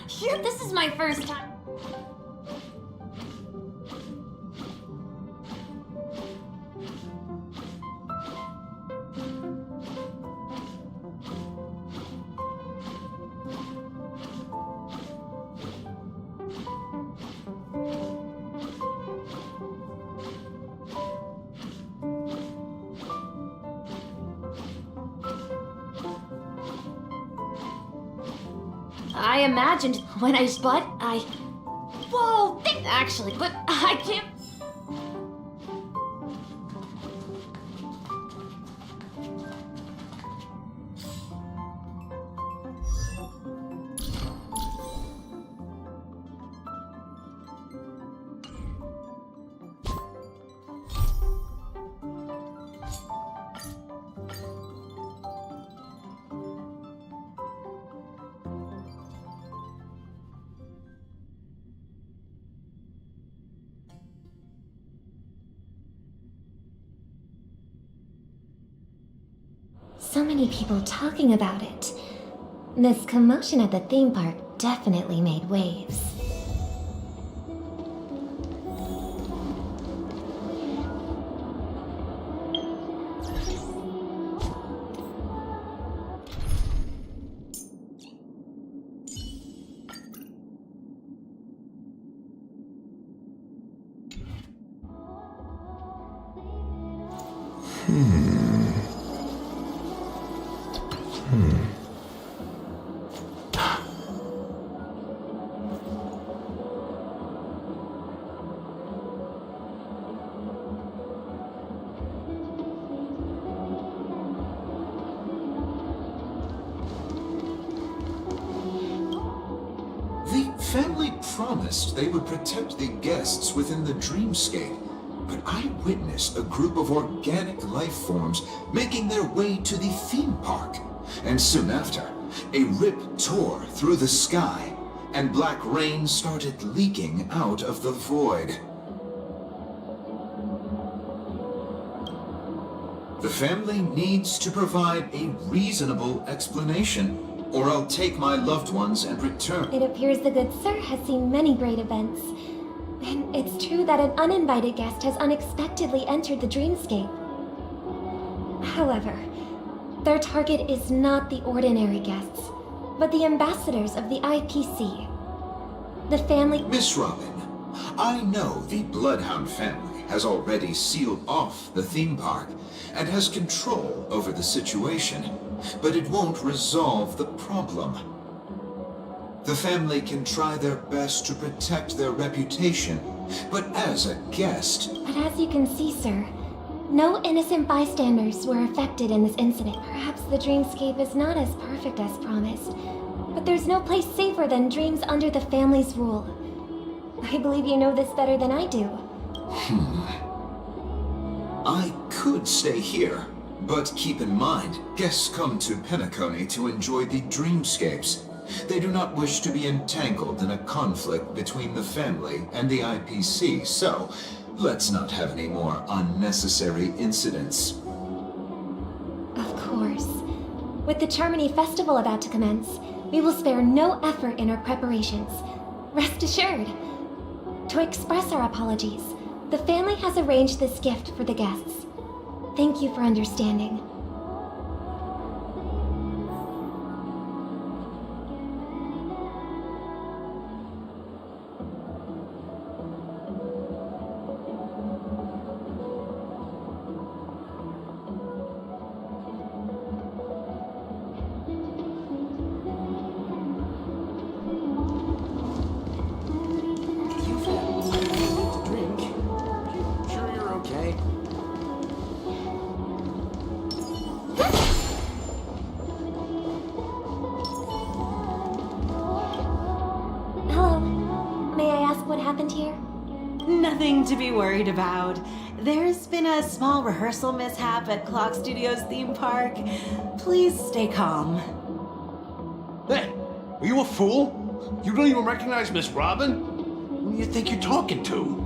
Here, this is my first time. I imagined when whoa, actually, but I can't. So many people talking about it. This commotion at the theme park definitely made waves. The family promised they would protect the guests within the dreamscape, but I witnessed a group of organic life forms making their way to the theme park. And soon after, a rip tore through the sky, and black rain started leaking out of the void. The family needs to provide a reasonable explanation, or I'll take my loved ones and return. It appears the good sir has seen many great events. And it's true that an uninvited guest has unexpectedly entered the dreamscape. However, their target is not the ordinary guests, but the ambassadors of the IPC. The family— Miss Robin, I know the Bloodhound family has already sealed off the theme park and has control over the situation, but it won't resolve the problem. The family can try their best to protect their reputation, but as a guest— But as you can see, sir, no innocent bystanders were affected in this incident. Perhaps the dreamscape is not as perfect as promised, but there's no place safer than dreams under the family's rule. I believe you know this better than I do. I could stay here, but keep in mind, guests come to Penacony to enjoy the dreamscapes. They do not wish to be entangled in a conflict between the family and the IPC, so let's not have any more unnecessary incidents. Of course. With the Charmony Festival about to commence, we will spare no effort in our preparations. Rest assured. To express our apologies, the family has arranged this gift for the guests. Thank you for understanding. nothing to be worried about. There's been a small rehearsal mishap at Clock Studios theme park. Please stay calm. Hey, are you a fool? You don't even recognize Miss Robin? Who do you think you're talking to?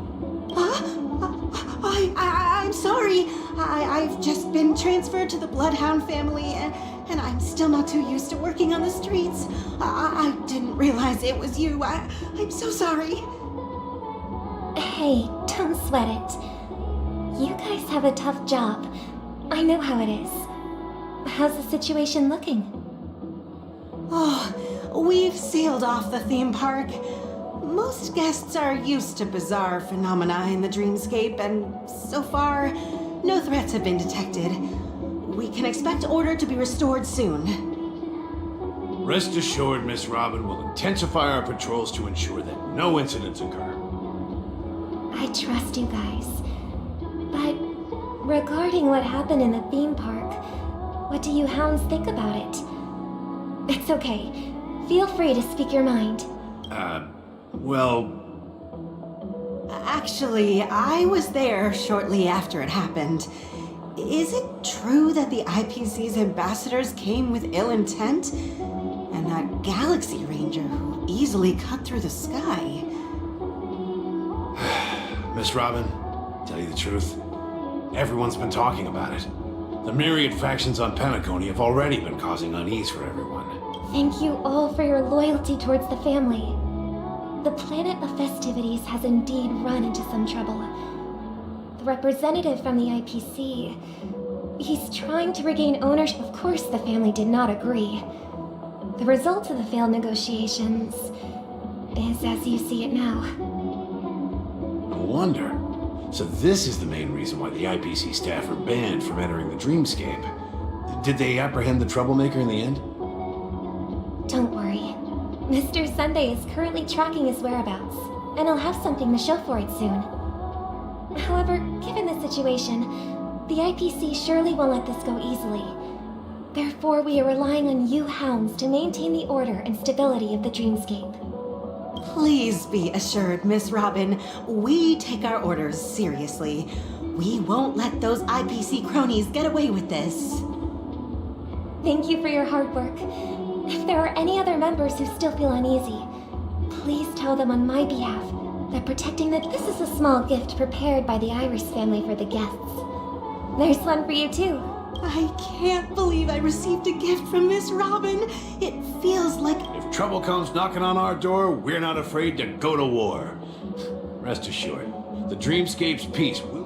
I'm sorry. I've just been transferred to the Bloodhound family, and I'm still not too used to working on the streets. I didn't realize it was you. I'm so sorry. Hey, don't sweat it. You guys have a tough job. I know how it is. How's the situation looking? Oh, we've sealed off the theme park. Most guests are used to bizarre phenomena in the dreamscape, and so far, no threats have been detected. We can expect order to be restored soon. Rest assured, Miss Robin will intensify our patrols to ensure that no incidents occur. I trust you guys. But regarding what happened in the theme park, what do you hounds think about it? It's okay. Feel free to speak your mind. Well... Actually, I was there shortly after it happened. Is it true that the IPC's ambassadors came with ill intent? And that Galaxy Ranger who easily cut through the sky? Miss Robin, tell you the truth, everyone's been talking about it. The myriad factions on Penacony have already been causing unease for everyone. Thank you all for your loyalty towards the family. The planet of festivities has indeed run into some trouble. The representative from the IPC, he's trying to regain ownership. Of course, the family did not agree. The result of the failed negotiations is as you see it now. No wonder. So this is the main reason why the IPC staff are banned from entering the dreamscape. Did they apprehend the troublemaker in the end? Don't worry. Mr. Sunday is currently tracking his whereabouts, and I'll have something to show for it soon. However, given the situation, the IPC surely won't let this go easily. Therefore, we are relying on you hounds to maintain the order and stability of the dreamscape. Please be assured, Miss Robin, we take our orders seriously. We won't let those IPC cronies get away with this. Thank you for your hard work. If there are any other members who still feel uneasy, please tell them on my behalf that protecting the... This is a small gift prepared by the Iris family for the guests. There's one for you too. I can't believe I received a gift from Miss Robin. It feels like... If trouble comes knocking on our door, we're not afraid to go to war. Rest assured, the dreamscape's peace will...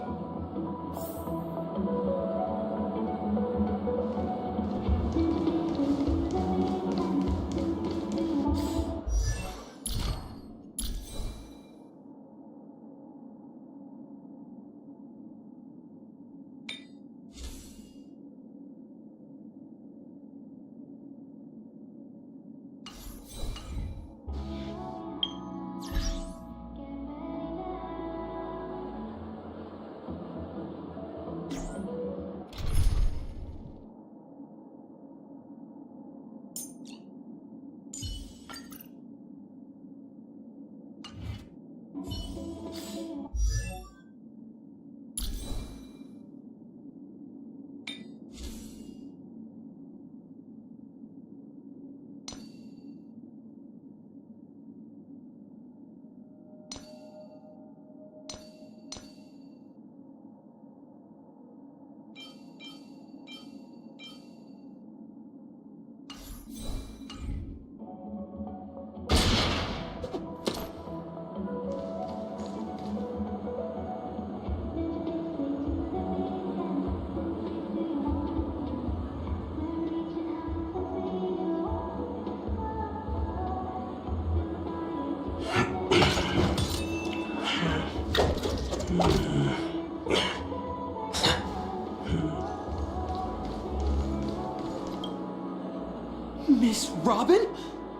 Miss Robin?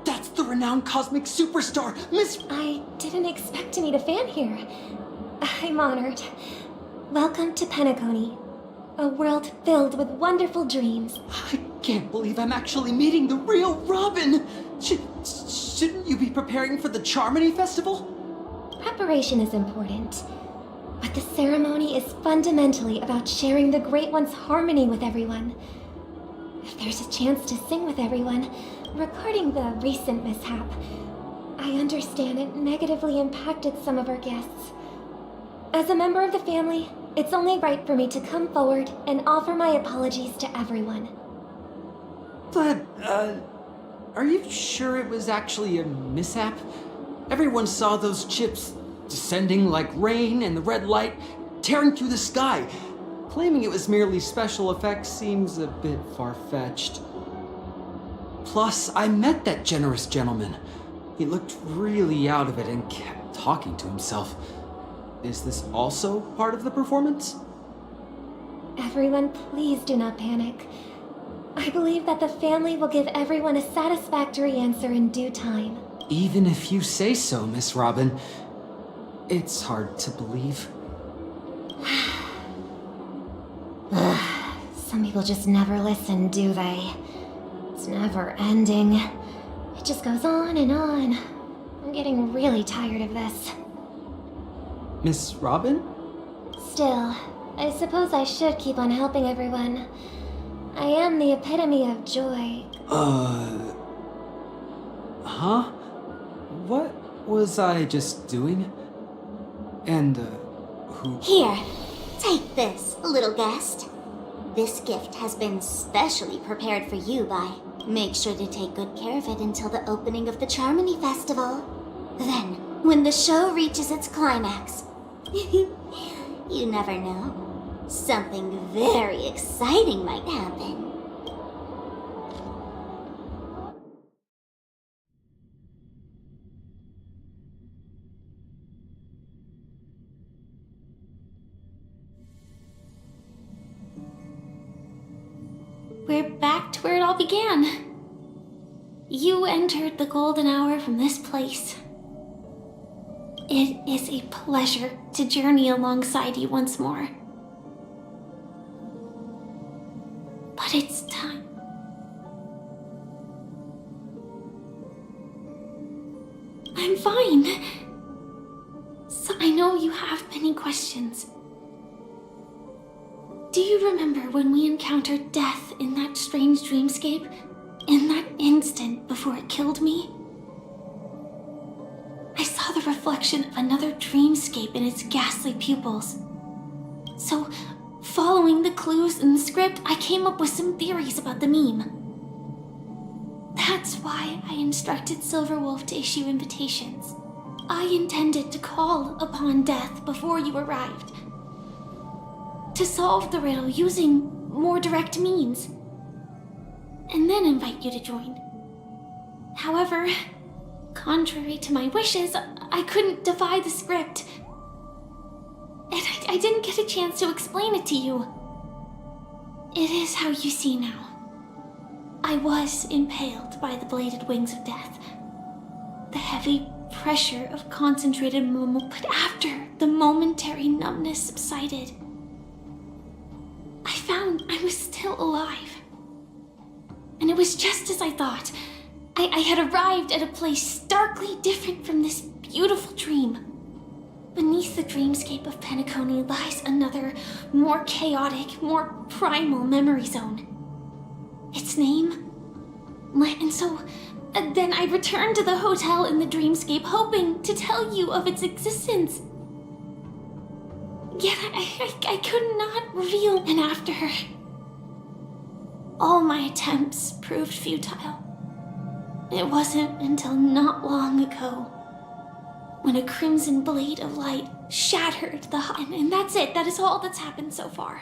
That's the renowned cosmic superstar, Miss... I didn't expect to meet a fan here. I'm honored. Welcome to Penacony, a world filled with wonderful dreams. I can't believe I'm actually meeting the real Robin! Shouldn't you be preparing for the Charmony Festival? Preparation is important, But the ceremony is fundamentally about sharing the Great One's harmony with everyone. If there's a chance to sing with everyone, regarding the recent mishap, I understand it negatively impacted some of our guests. As a member of the family, it's only right for me to come forward and offer my apologies to everyone. But, are you sure it was actually a mishap? Everyone saw those chips descending like rain and the red light tearing through the sky. Claiming it was merely special effects seems a bit far-fetched. Plus, I met that generous gentleman. He looked really out of it and kept talking to himself. Is this also part of the performance? Everyone, please do not panic. I believe that the family will give everyone a satisfactory answer in due time. Even if you say so, Miss Robin, it's hard to believe. Some people just never listen, do they? It's never ending. It just goes on and on. I'm getting really tired of this. Miss Robin? Still, I suppose I should keep on helping everyone. I am the epitome of joy. Huh? What was I just doing? And, who... Here, take this, little guest. This gift has been specially prepared for you by... Make sure to take good care of it until the opening of the Charmony Festival. Then, when the show reaches its climax... you never know. Something very exciting might happen. We're back to where it all began. You entered the golden hour from this place. It is a pleasure to journey alongside you once more. But it's time. I'm fine. So I know you have many questions. Do you remember when we encountered death in that strange dreamscape? In that instant before it killed me? I saw the reflection of another dreamscape in its ghastly pupils. So, following the clues in the script, I came up with some theories about the meme. That's why I instructed Silverwolf to issue invitations. I intended to call upon death before you arrived. To solve the riddle using more direct means. And then invite you to join. However, contrary to my wishes, I couldn't defy the script. And I didn't get a chance to explain it to you. It is how you see now. I was impaled by the bladed wings of death. The heavy pressure of concentrated movement, but after the momentary numbness subsided, I found I was still alive. And it was just as I thought. I had arrived at a place starkly different from this beautiful dream. Beneath the dreamscape of Penacony lies another, more chaotic, more primal memory zone. Its name? And so, then I returned to the hotel in the dreamscape, hoping to tell you of its existence. Yet I could not reveal. And after all my attempts proved futile. It wasn't until not long ago when a crimson blade of light shattered the and that's it. That is all that's happened so far.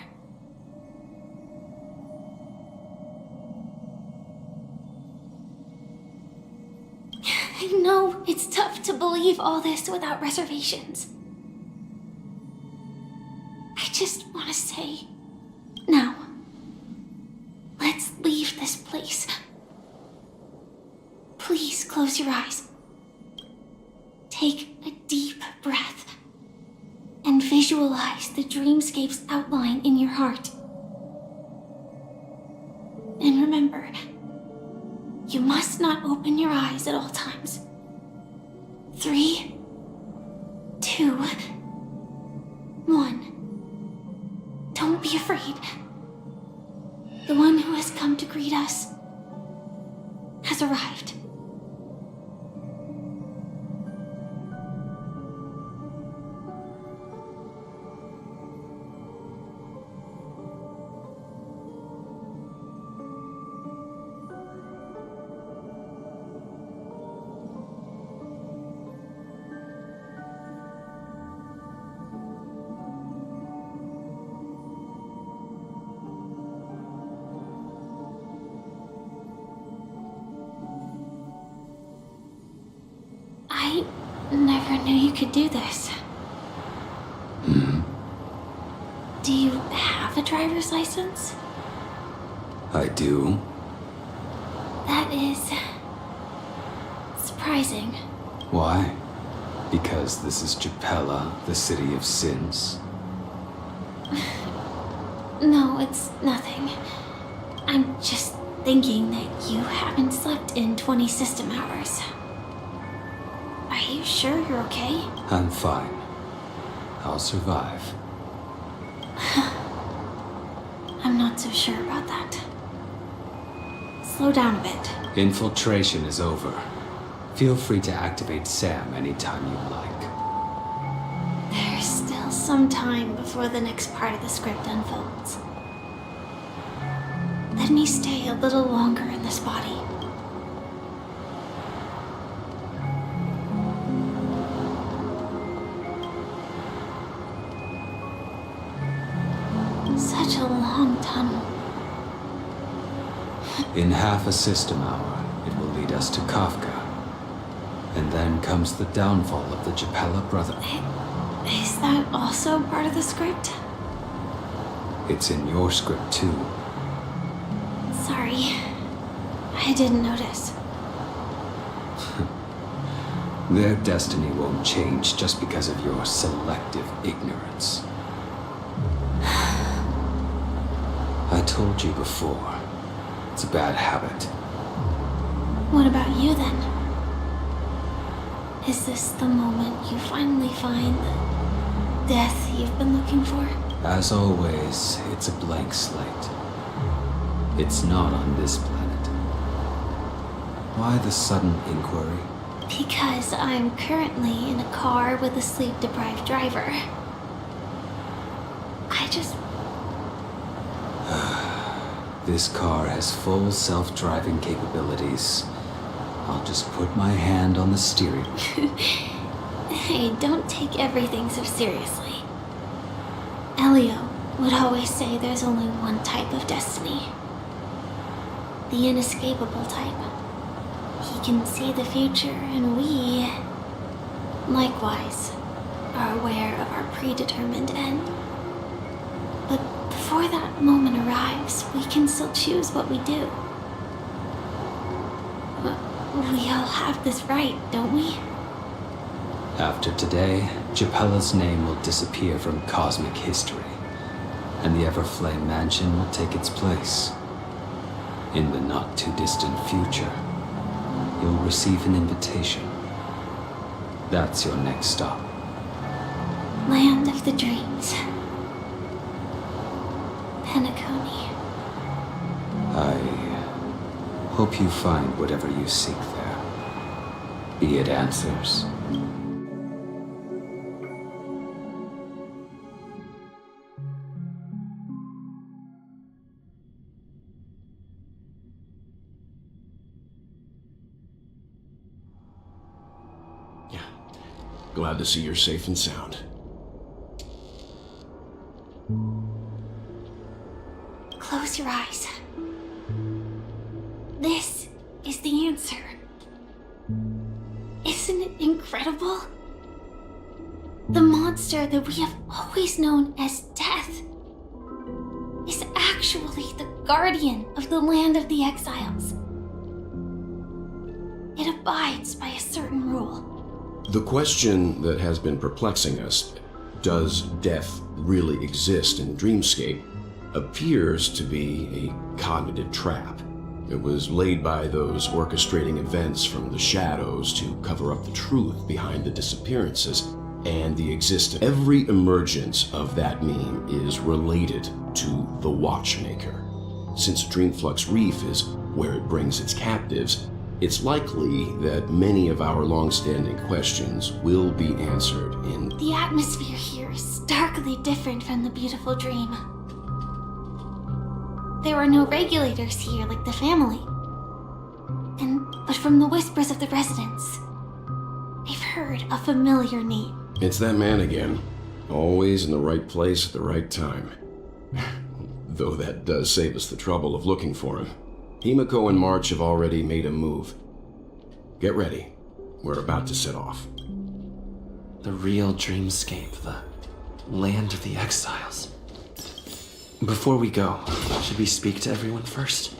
I know it's tough to believe all this without reservations. I just want to say, now, let's leave this place. Please close your eyes. Take a deep breath and visualize the dreamscape's outline in your heart. And remember, you must not open your eyes at all times. 3, 2, 1. has come to greet us has arrived. I never knew you could do this. Do you have a driver's license? I do. That is surprising. Why? Because this is Japella, the city of sins. No, it's nothing. I'm just thinking that you haven't slept in 20 system hours. Are you sure you're okay? I'm fine. I'll survive. I'm not so sure about that. Slow down a bit. Infiltration is over. Feel free to activate Sam anytime you like. There's still some time before the next part of the script unfolds. Let me stay a little longer in this body. Such a long tunnel. In half a system hour, it will lead us to Kafka. And then comes the downfall of the Japella Brotherhood. Is that also part of the script? It's in your script too. Sorry. I didn't notice. Their destiny won't change just because of your selective ignorance. I told you before, it's a bad habit. What about you then? Is this the moment you finally find the death you've been looking for? As always, it's a blank slate. It's not on this planet. Why the sudden inquiry? Because I'm currently in a car with a sleep-deprived driver. I just... This car has full self-driving capabilities. I'll just put my hand on the steering. Hey, don't take everything so seriously. Elio would always say there's only one type of destiny. The inescapable type. He can see the future, and we, likewise, are aware of our predetermined end. But before that moment arrives, we can still choose what we do. We all have this right, don't we? After today, Japella's name will disappear from cosmic history, and the Everflame Mansion will take its place. In the not-too-distant future, you'll receive an invitation. That's your next stop. Land of the Dreams. Penacony. I hope you find whatever you seek there. Be it answers. Yeah. Glad to see you're safe and sound. Close your eyes. This is the answer. Isn't it incredible? The monster that we have always known as Death is actually the guardian of the land of the exiles. It abides by a certain rule. The question that has been perplexing us, does death really exist in Dreamscape, appears to be a cognitive trap. It was laid by those orchestrating events from the shadows to cover up the truth behind the disappearances and the existence. Every emergence of that meme is related to the Watchmaker. Since Dreamflux Reef is where it brings its captives, it's likely that many of our long-standing questions will be answered in... The atmosphere here is starkly different from the beautiful dream. There are no regulators here like the family. But from the whispers of the residents, I've heard a familiar name. It's that man again. Always in the right place at the right time. Though that does save us the trouble of looking for him. Himiko and March have already made a move. Get ready. We're about to set off. The real dreamscape, the land of the exiles. Before we go, should we speak to everyone first?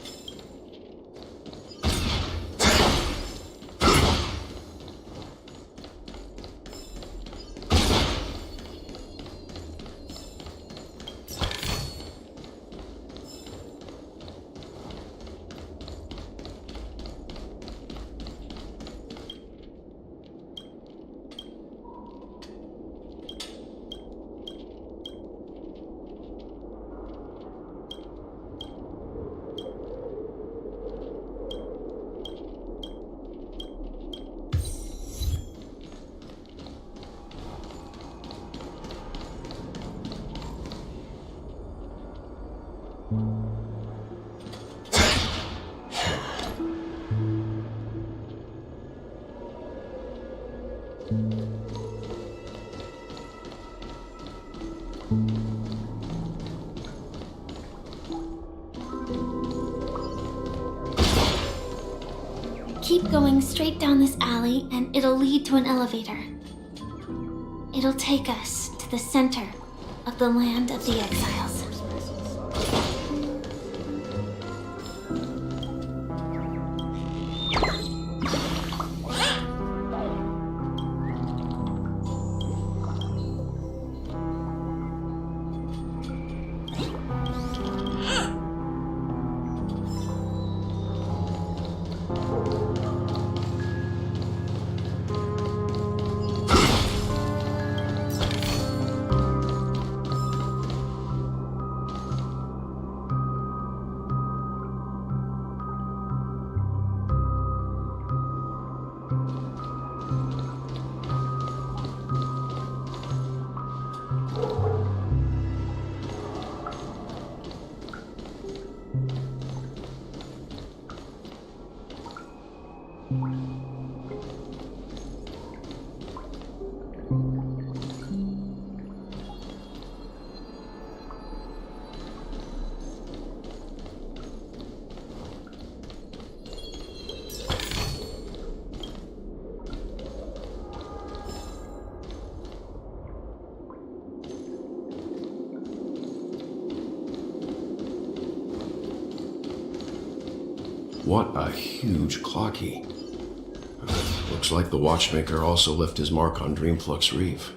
Keep going straight down this alley and it'll lead to an elevator. It'll take us to the center of the land of the exiles. What a huge clock key. Looks like the watchmaker also left his mark on Dreamflux Reef.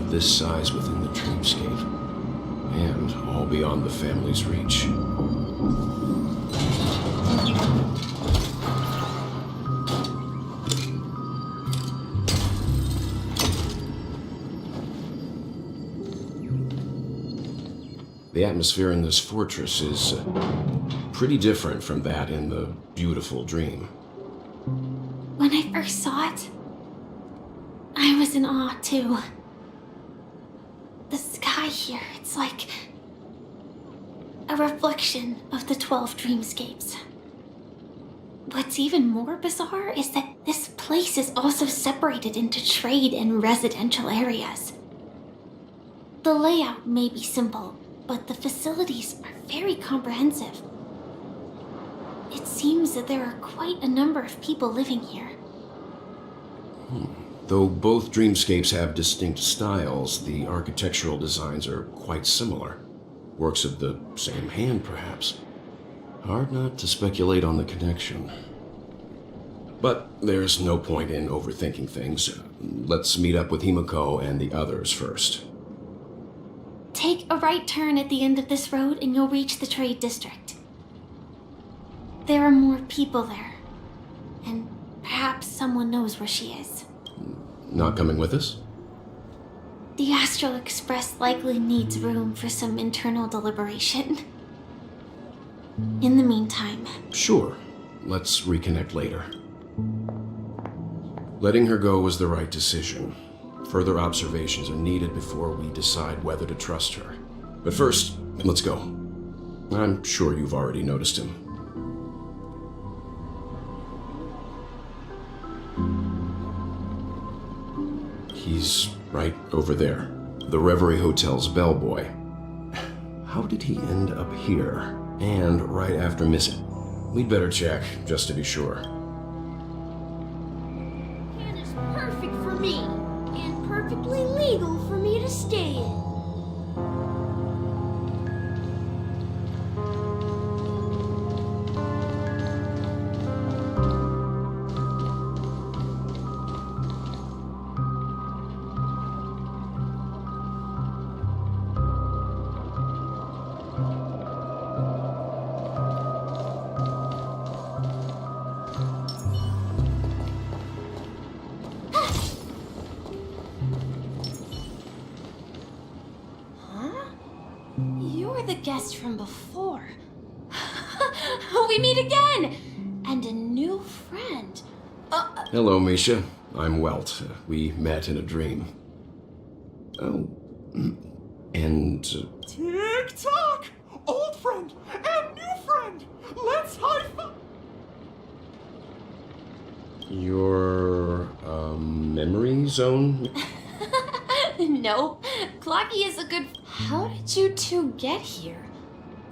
This size within the dreamscape, and all beyond the family's reach. The atmosphere in this fortress is pretty different from that in the beautiful dream. When I first saw it, I was in awe too. The sky here, it's like a reflection of the 12 dreamscapes. What's even more bizarre is that this place is also separated into trade and residential areas. The layout may be simple, but the facilities are very comprehensive. It seems that there are quite a number of people living here. Though both dreamscapes have distinct styles, the architectural designs are quite similar. Works of the same hand, perhaps. Hard not to speculate on the connection. But there's no point in overthinking things. Let's meet up with Himiko and the others first. Take a right turn at the end of this road and you'll reach the trade district. There are more people there, and perhaps someone knows where she is. Not coming with us? The Astral Express likely needs room for some internal deliberation. In the meantime... Sure. Let's reconnect later. Letting her go was the right decision. Further observations are needed before we decide whether to trust her. But first, let's go. I'm sure you've already noticed him. He's right over there. The Reverie Hotel's bellboy. How did he end up here? And right after missing. We'd better check, just to be sure. And it's perfect for me, and perfectly legal for me to stay in. You're the guest from before. We meet again! And a new friend. Hello, Misha. I'm Welt. We met in a dream. Oh. And... Tick-tock! Old friend and new friend! Let's high-five! Your, memory zone? Nope. Clocky is a good... How did you two get here?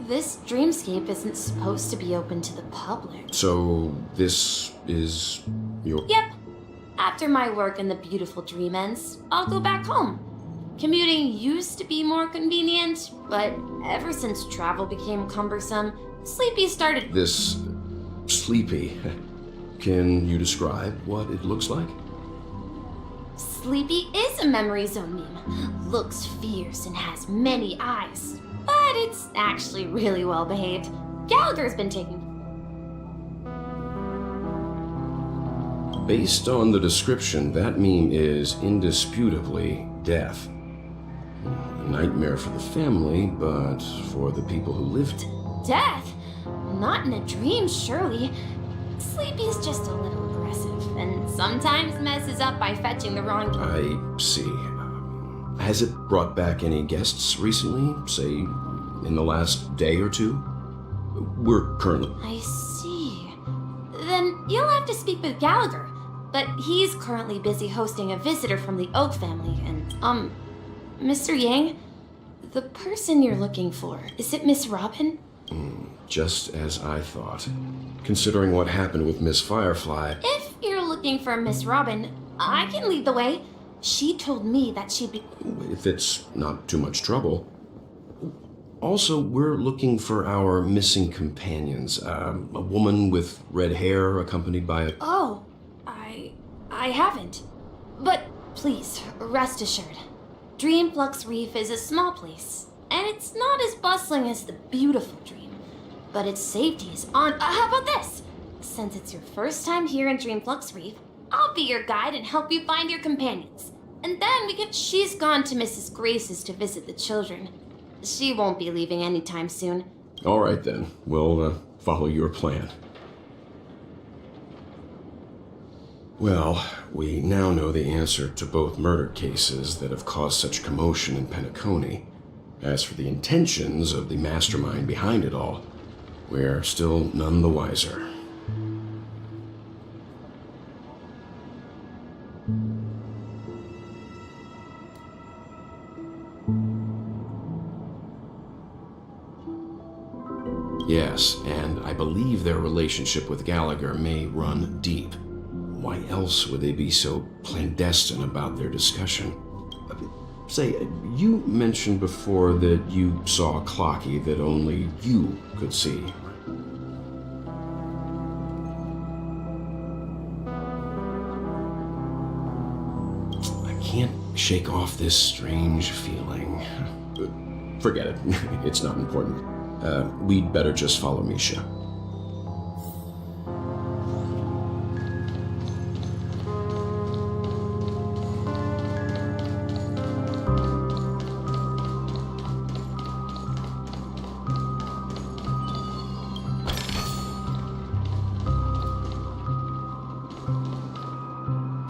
This dreamscape isn't supposed to be open to the public. So, this is your... Yep. After my work in the beautiful dream ends, I'll go back home. Commuting used to be more convenient, but ever since travel became cumbersome, Sleepy started... This... Sleepy. Can you describe what it looks like? Sleepy is a memory zone meme. Looks fierce and has many eyes. But it's actually really well behaved. Gallagher's been taking... Based on the description, that meme is indisputably death. A nightmare for the family, but for the people who lived... Death? Not in a dream, surely. Sleepy's just a little aggressive, and sometimes messes up by fetching the wrong... I see. Has it brought back any guests recently? Say, in the last day or two? We're currently... I see. Then you'll have to speak with Gallagher. But he's currently busy hosting a visitor from the Oak family, and, Mr. Yang, the person you're looking for, is it Miss Robin? Just as I thought. Considering what happened with Miss Firefly... If you're looking for Miss Robin, I can lead the way. She told me that she'd be... If it's not too much trouble. Also, we're looking for our missing companions. A woman with red hair accompanied by a... Oh, I haven't. But please, rest assured. Dreamflux Reef is a small place, and it's not as bustling as the beautiful Dream. But its safety is on... how about this? Since it's your first time here in Dreamflux Reef, I'll be your guide and help you find your companions. And then we can... She's gone to Mrs. Grace's to visit the children. She won't be leaving anytime soon. All right, then. We'll follow your plan. Well, we now know the answer to both murder cases that have caused such commotion in Penacony. As for the intentions of the mastermind behind it all, we're still none the wiser. Yes, and I believe their relationship with Gallagher may run deep. Why else would they be so clandestine about their discussion? Say, you mentioned before that you saw a Clocky that only you could see. I can't shake off this strange feeling. Forget it. It's not important. We'd better just follow Misha.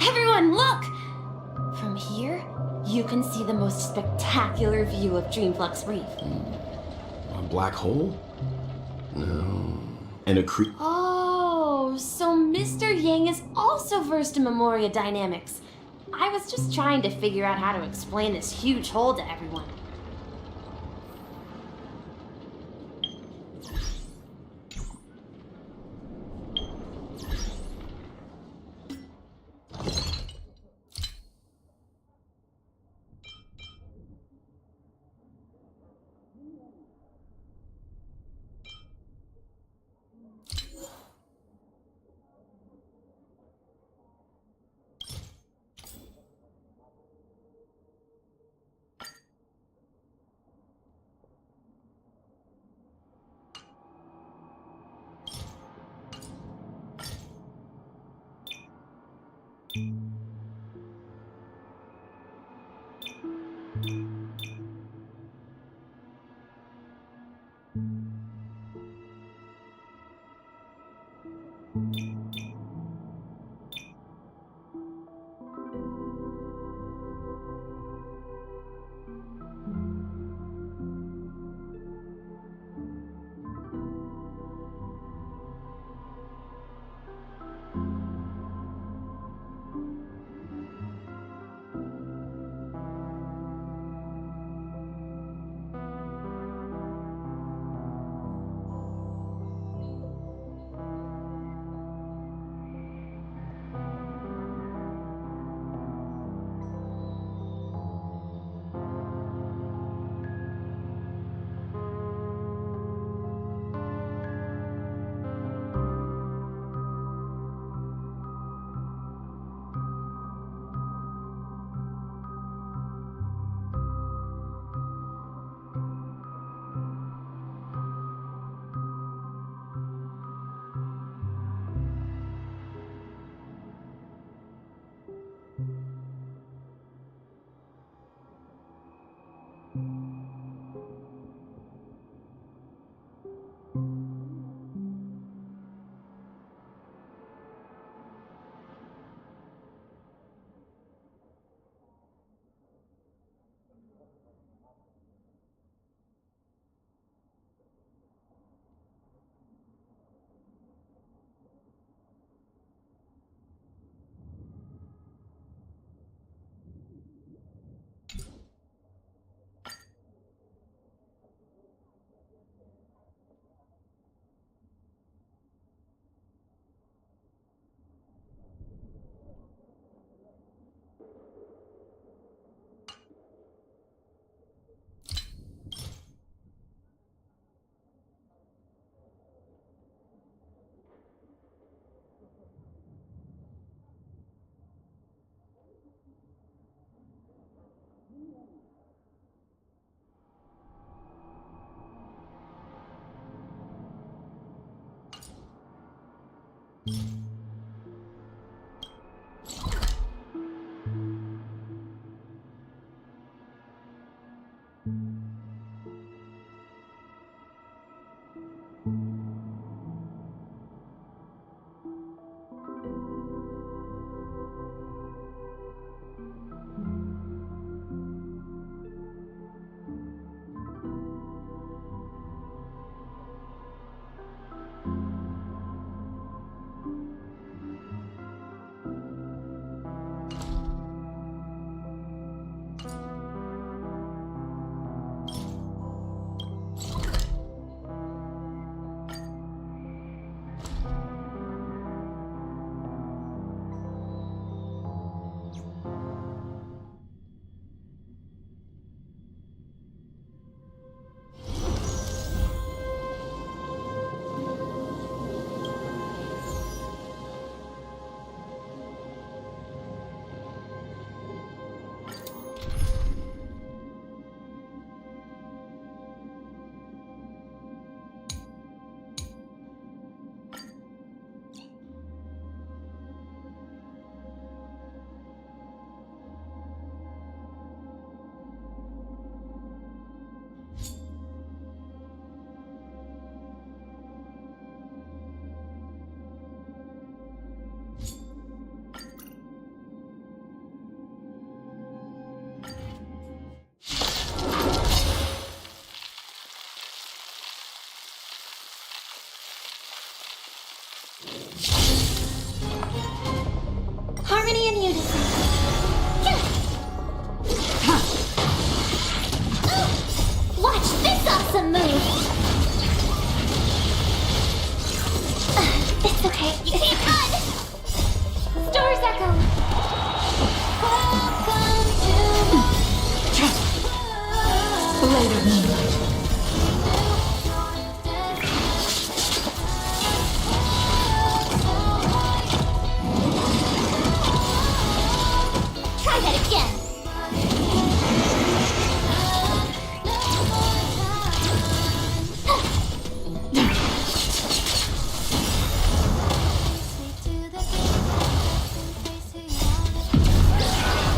Everyone, look! From here, you can see the most spectacular view of Dreamflux Reef. A black hole? No. And a creep. Oh, so Mr. Yang is also versed in Memoria dynamics. I was just trying to figure out how to explain this huge hole to everyone.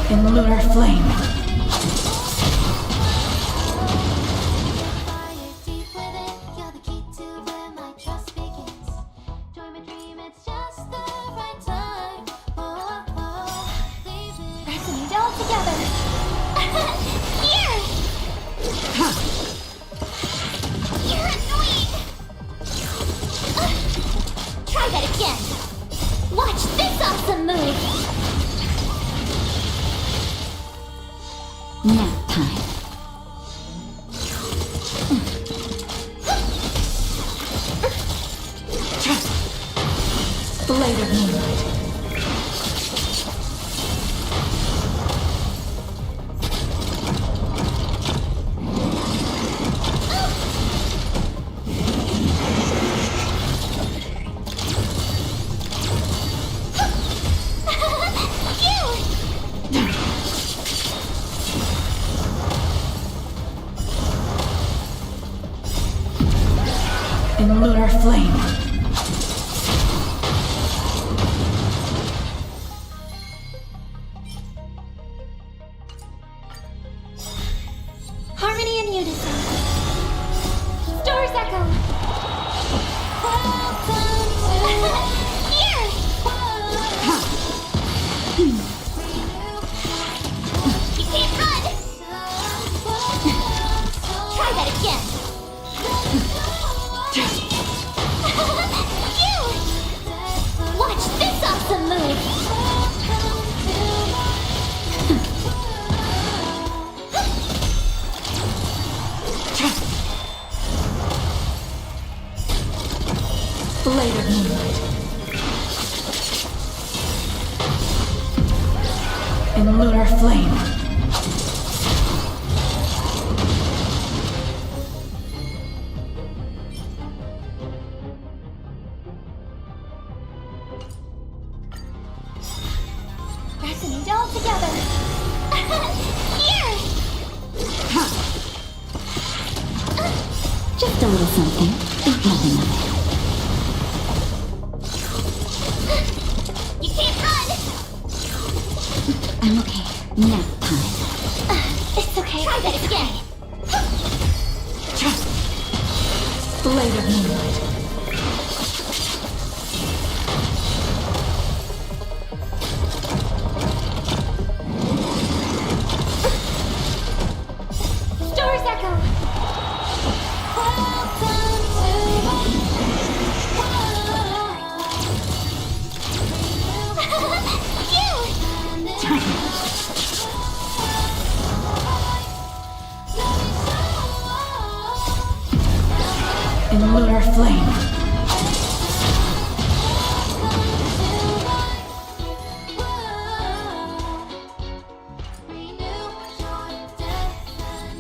In lunar flame. Resonate all together. Here! You're annoying! Try that again! Watch this awesome move! Nap time. Blade of moonlight. In lunar flame. Harmony and unison. Stars echo. Here! You can't run! Try that again! You! Watch this awesome move! Blade of moonlight. In lunar flame. Resonate all together. Here! Just a little something. Think nothing of You can't run! it. I'm okay. Nap time. It's okay. Try that again! Blade of moonlight. Stars echo. In lunar flame.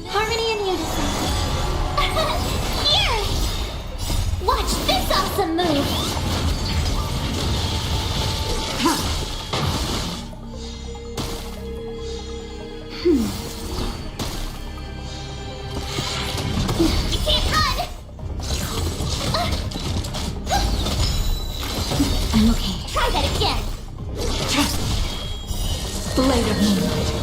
Harmony and unison. Here! Watch this awesome move! You can't run! I'm okay. Try that again! Blade of moonlight.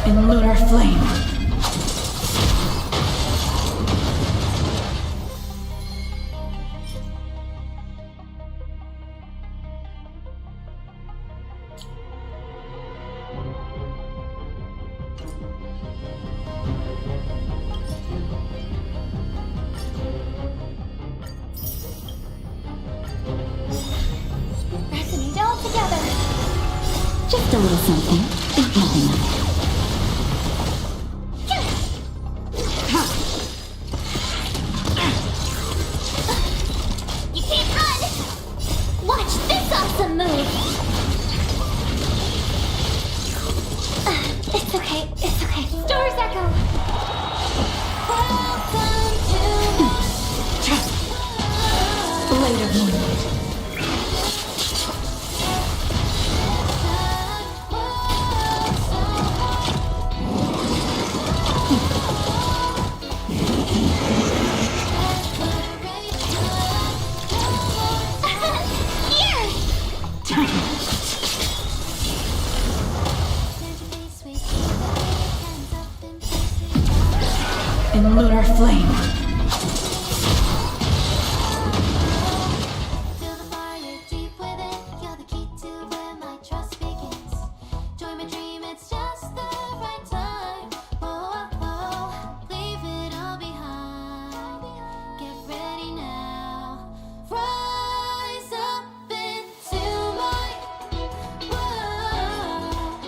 In lunar flame. Resonate all together. Just a little something. Think nothing of it. You can't run! Watch this awesome move! It's okay. It's okay. Stars echo. Welcome In lunar flame. Feel the fire deep within. You're the key to where my trust begins. Join my dream, it's just the right time. Oh, oh, oh. Leave it all behind. Get ready now. Rise up into my world.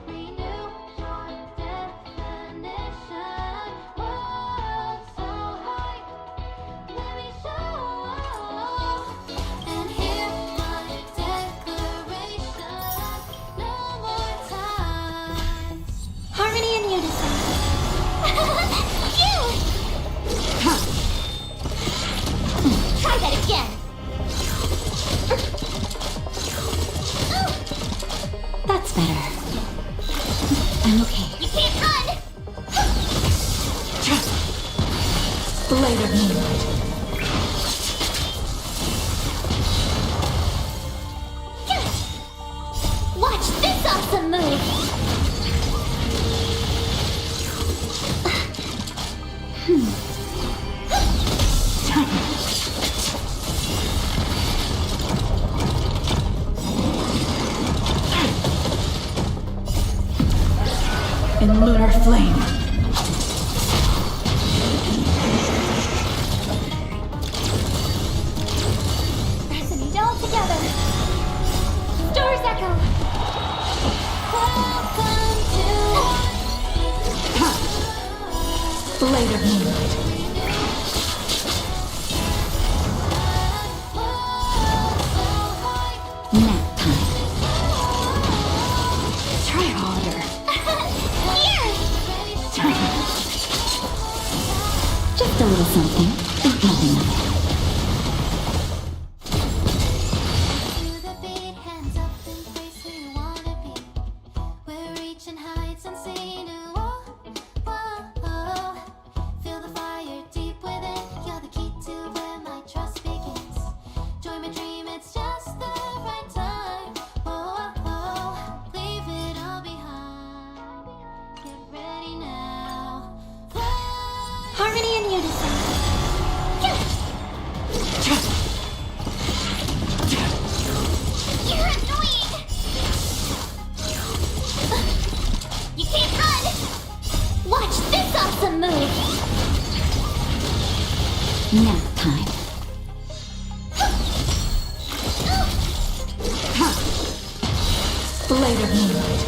Renew your definition. World so high. Let me show and hear my declaration. No more time. Harmony and unison. Try that again. That's better. I'm okay. You can't run. Blade of moonlight. Watch this awesome move. In lunar flame. Resonate all together. Stars echo. Welcome to Blade of moonlight. Nap time. Try harder. Just a little something. Ain't nothing of it. To the beat, hands up in place we wanna be. We're reaching heights unseen. Whoa, whoa, whoa. Feel the fire deep within. You're the key to where my trust begins. Join my dream, it's just the right time. Oh, oh, oh. Leave it all behind. Get ready now. Fly. Harmony and unison. You're annoying. You can't run. Watch this awesome move. Nap time. Blade of moonlight.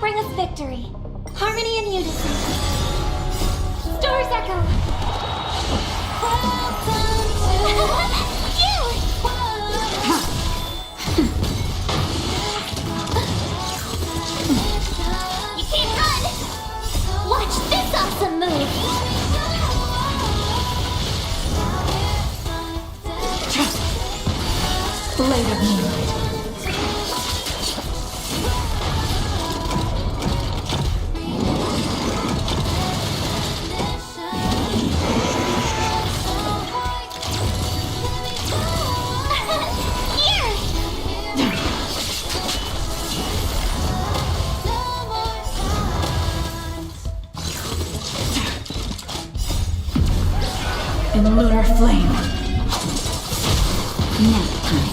bring us victory. Harmony and unison. Stars echo. You can't run! Watch this awesome move! Blade of Moonlight. In lunar flame. Nap time.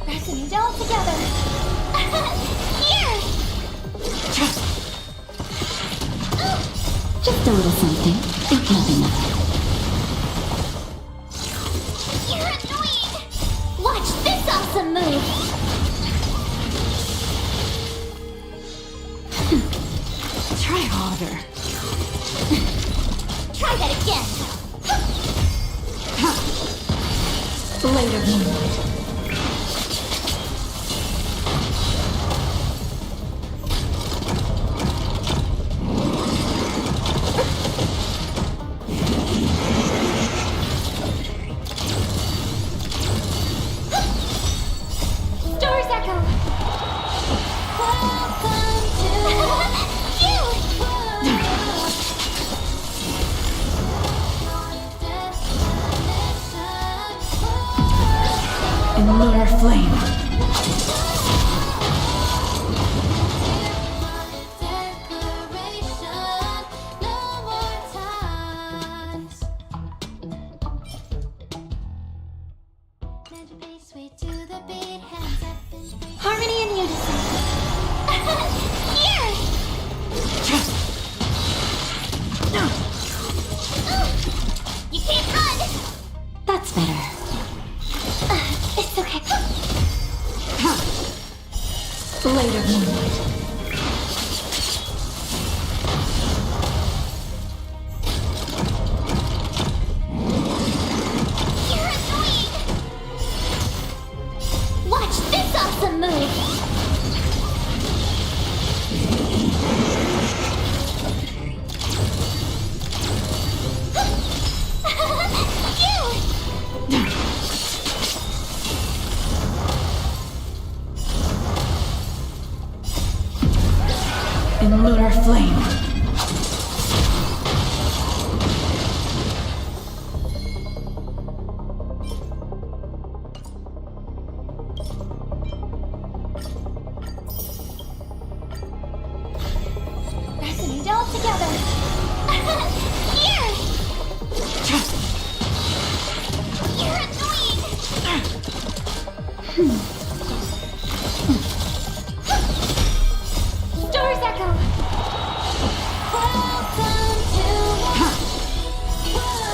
Resonate all together. Here! Just a little something. Think nothing of it. You're annoying! Watch this awesome move! Try harder. Try that again! Blade of Moonlight. Stars echo. In lunar flame. Harmony and unison. Here! You can't run! That's better. It's okay. Blade of Moonlight. You're annoying! Watch this awesome move! In lunar flame. Resonate all together. Here! You're annoying! Stars echo.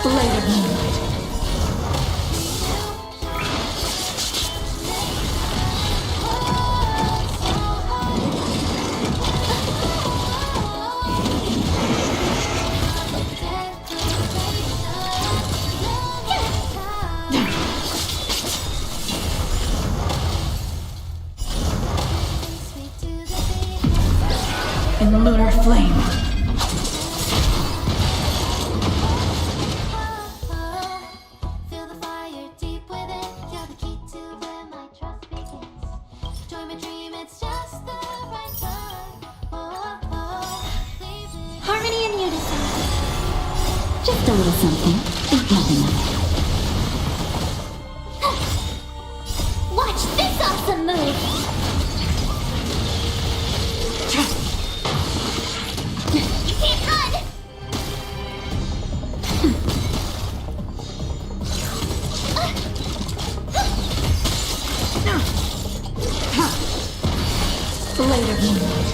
Blade of Moonlight. In lunar flame. Feel the fire deep within. You're the key to where my trust begins. Join my dream, it's just the right time. Leave it. Harmony and unison. Just a little something. Think nothing of it. Watch this awesome move! You can't run! Blade of Moonlight.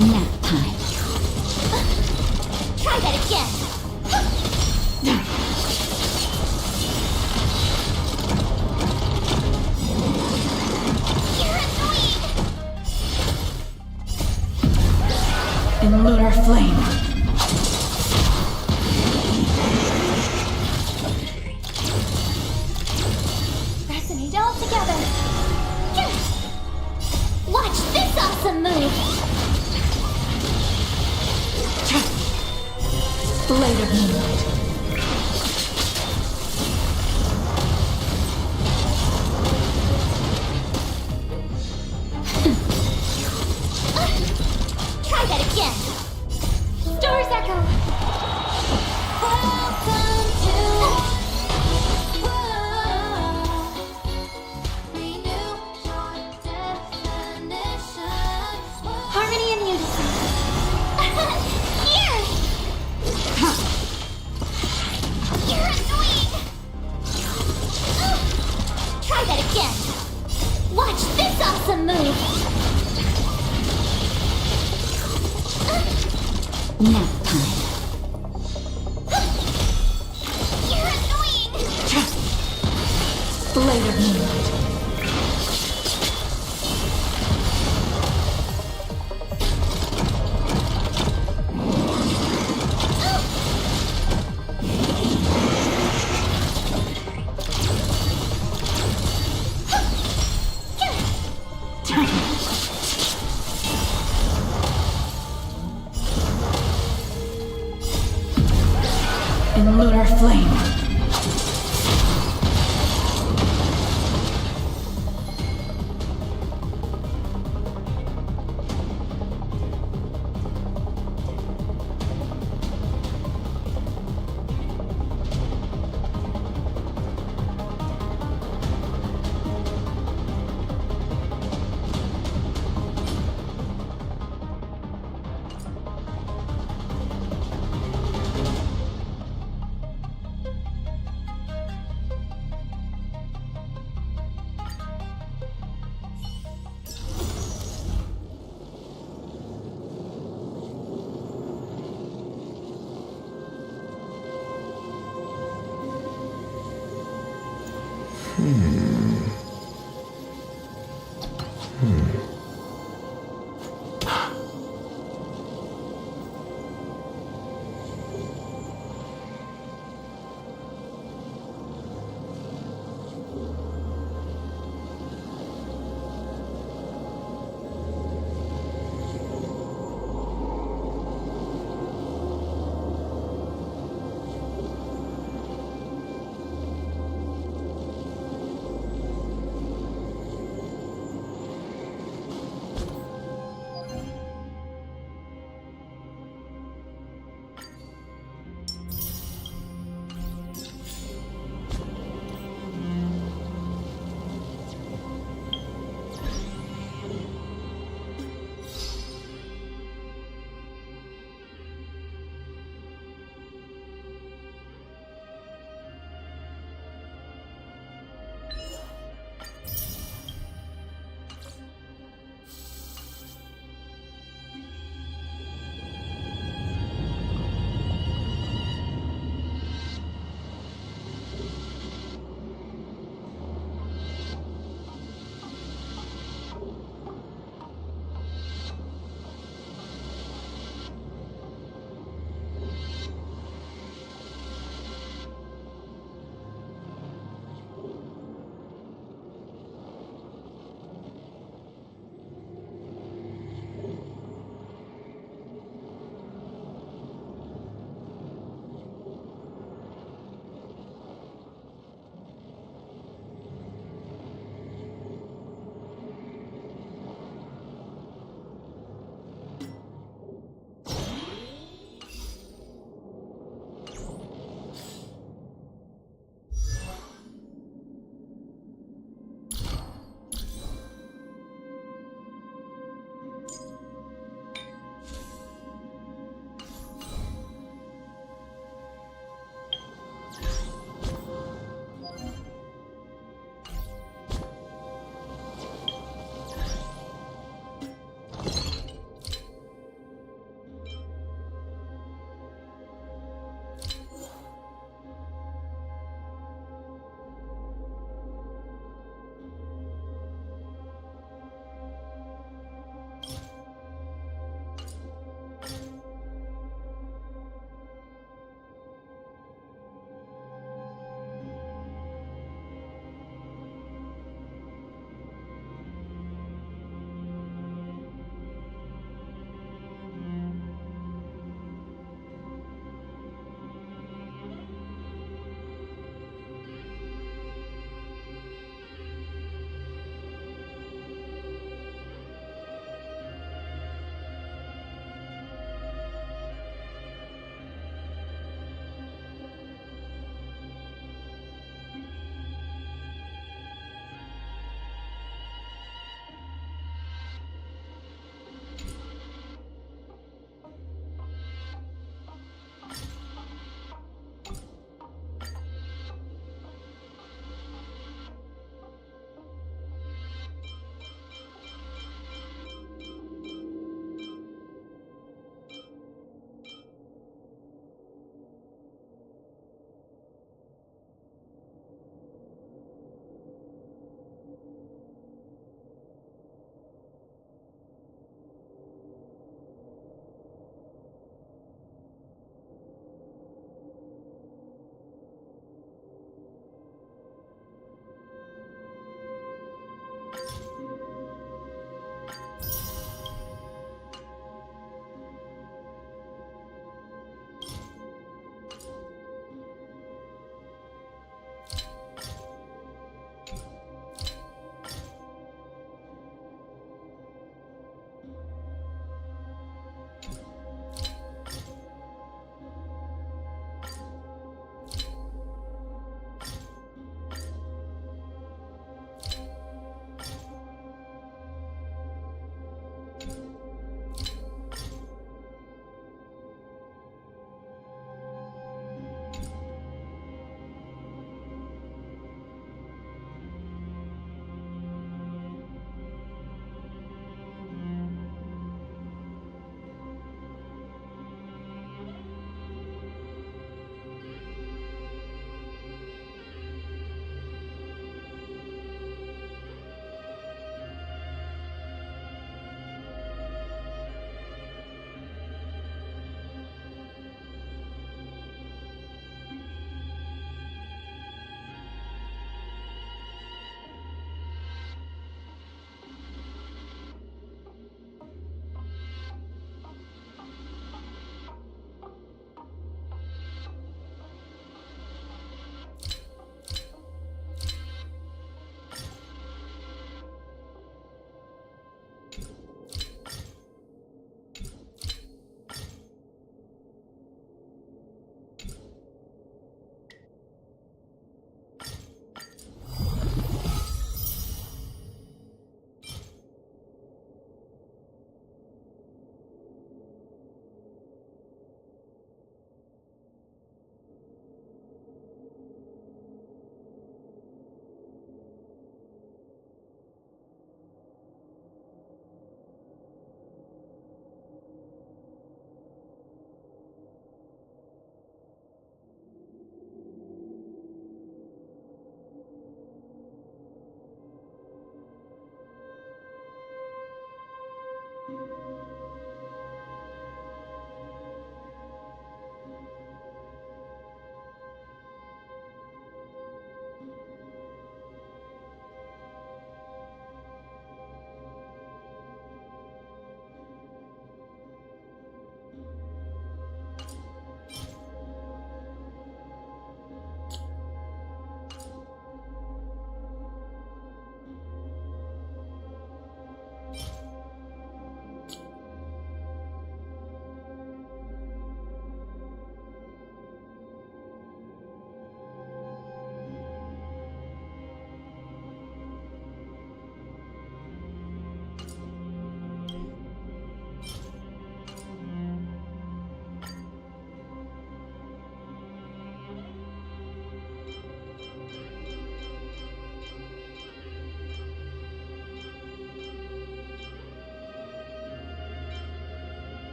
Nap time. Try that again. You're annoying. In lunar flame. Resonate all together. Watch this awesome move. Blade of Moonlight. Try that again. Stars echo. Welcome to world. Renew your definition. Harmony and unison. Here. You're annoying. Try that again. Watch this awesome move. Nap time. You're annoying. Blade of Moonlight. In lunar flame.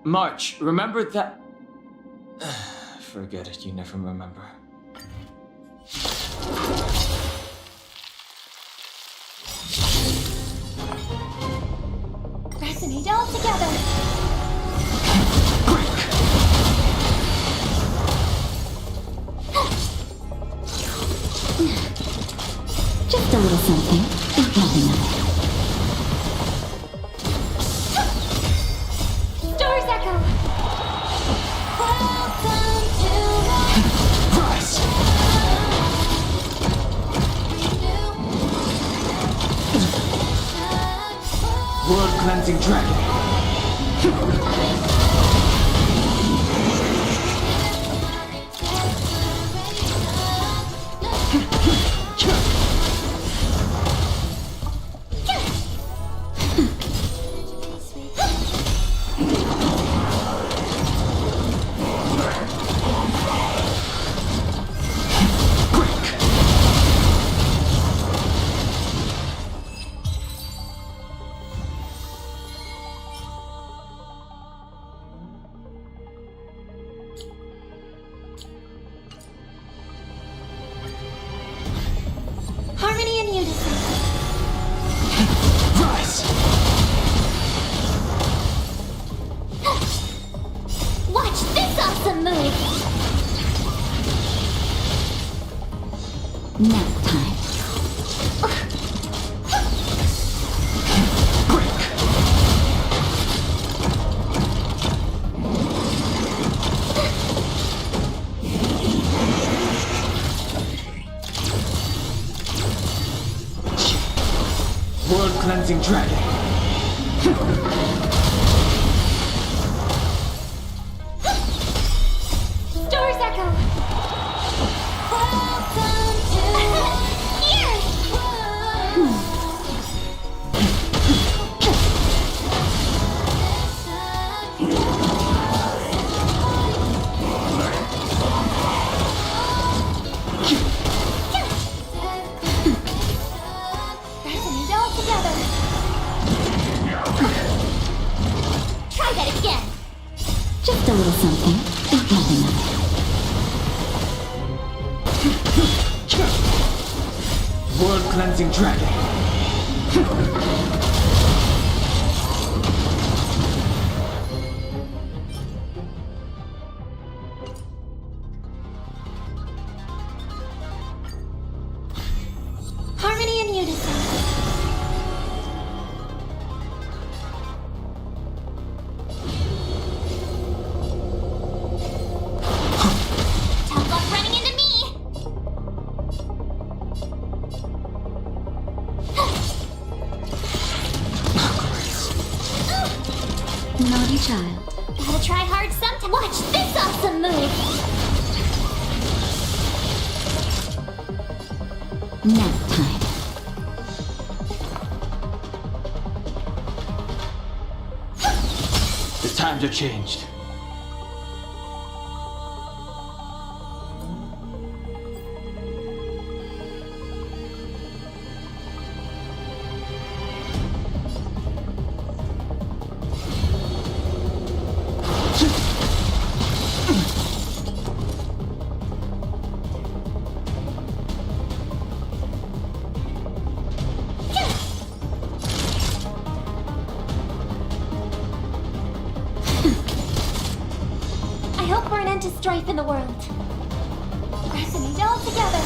March, remember that... Forget it, you never remember. Resonate all together. Just a little something. Don't nothing else. Stars echo. Rise! World cleansing dragon. Harmony and unison. Rise! Watch this awesome move! Nap time. World cleansing dragon. Stars echo. Resonate all together. Try that again! Just a little something. Don't nothing else. World cleansing dragon. Harmony and unison. Tough luck running into me! Naughty child. Gotta try hard sometime. Watch this awesome move! Nap time. The times are changed. I hope for an end to strife in the world. Resonate all together.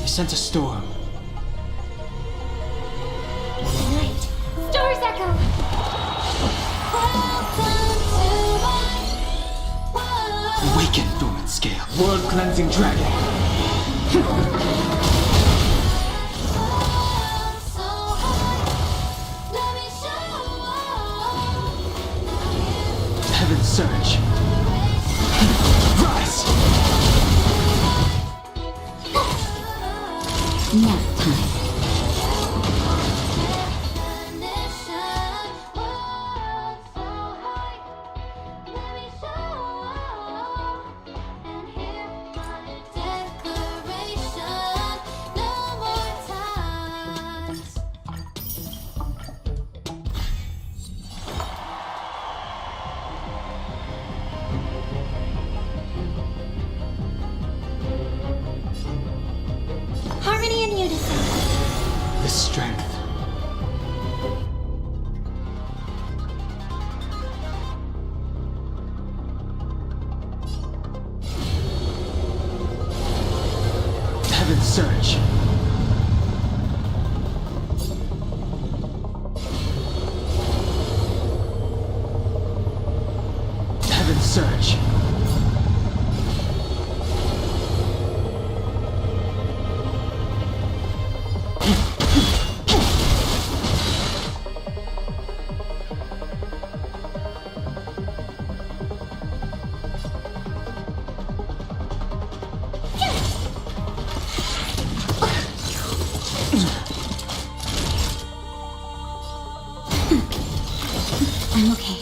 I sense a storm. Tonight, stars echo. Awaken, dormant scale. World cleansing dragon. Heaven surge. Rise! Nap time. strength. Heaven's surge. Heaven's surge. I'm okay.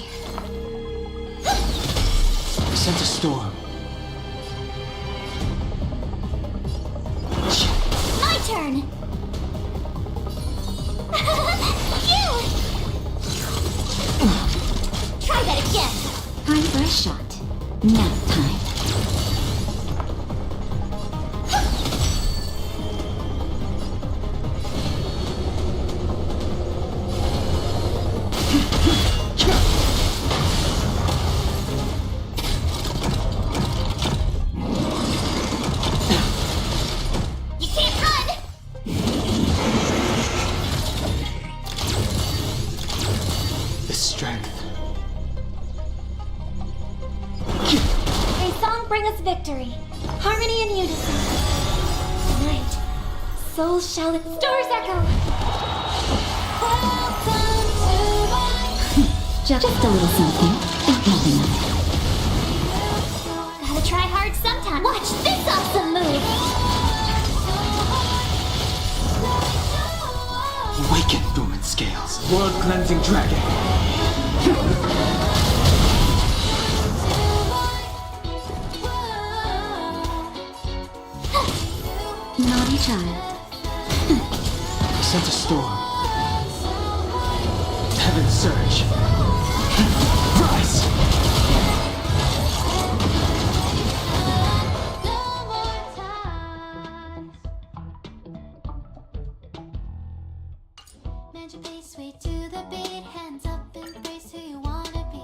Sent a storm. My turn! You! Try that again! Time for a shot. Nap time. You can't run! The strength. May song bring us victory, harmony and unison. Tonight, souls shall stars echo. Just a little something. Ain't nothing else. Gotta try hard sometime. Watch this awesome move! Awaken, dormant scales. World cleansing dragon. Naughty child. Sent a storm. Heaven's surge. Rise! Mend your pace, way to the beat. Hands up, embrace who you wanna be.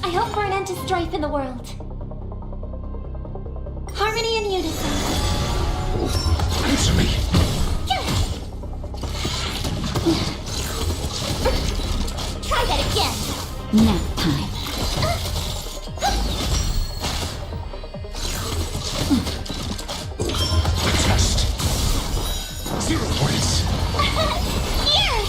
I hope for an end to strife in the world. Harmony and unison. Answer me. Try that again. Nap time. Test. 0 points. Here!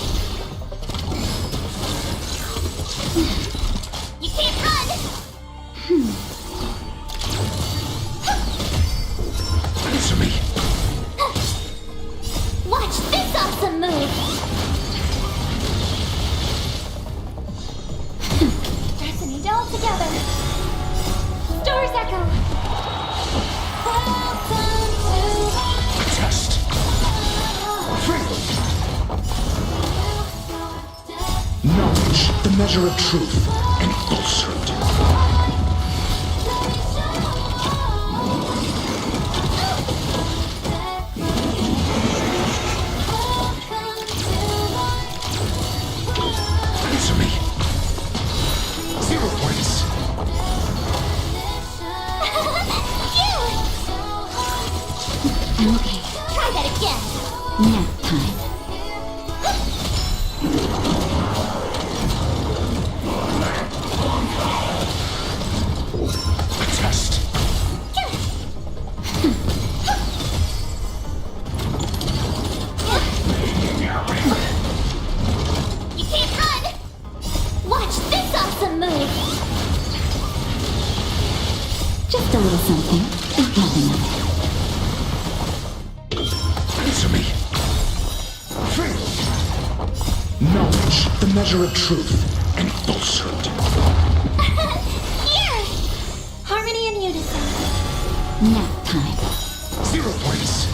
You can't run! Answer me. Watch this awesome move! Resonate all together. Stars echo. Test. 3. Knowledge, the measure of truth and falsehood. Answer me. 0 points. I'm okay. Try that again! Nap time. Test. You can't run! Watch this awesome move! Just a little something. Not enough. Answer me. 3. Knowledge, the measure of truth and falsehood. Here! Harmony and unison. Nap time. 0 points.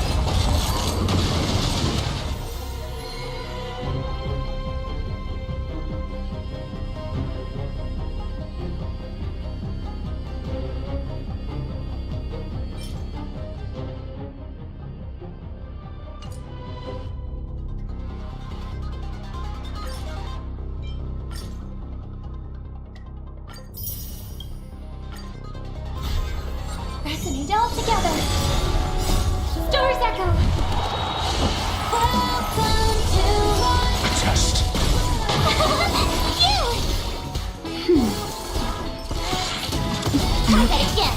Resonate all together. Stars echo. Test. Try that again!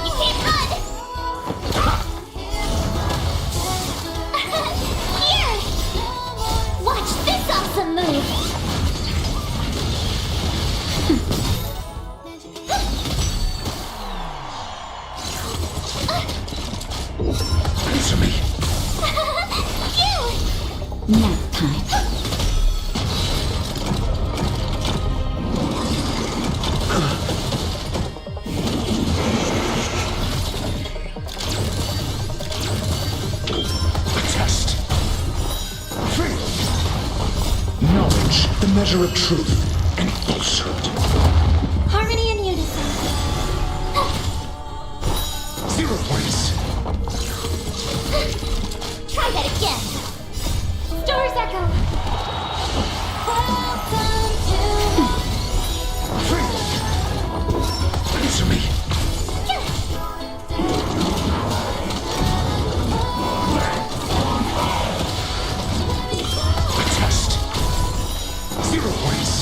You can't run! Here! Watch this awesome move! Answer me. Nap time. Test. 3. Knowledge, the measure of truth and falsehood. Harmony and unison. 0 points. Try that again! Stars echo. 3. Answer me. Test. 0 points.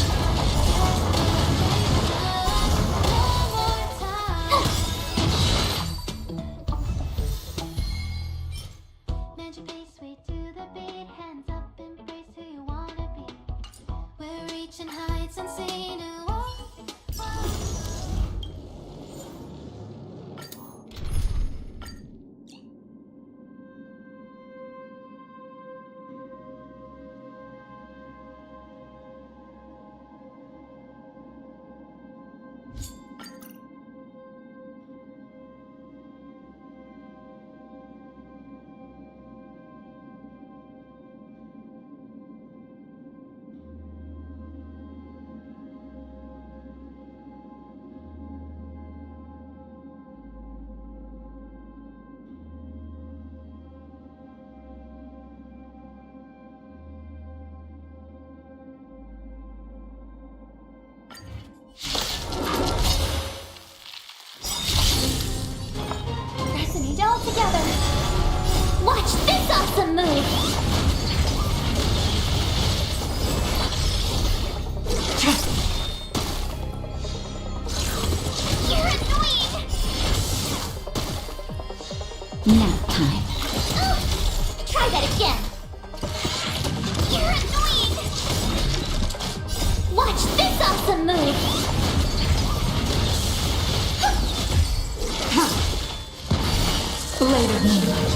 Magic pace way to together! Watch this awesome move! You're annoying! Nap time. Try that again! You're annoying! Watch this awesome move! Blade of Moonlight.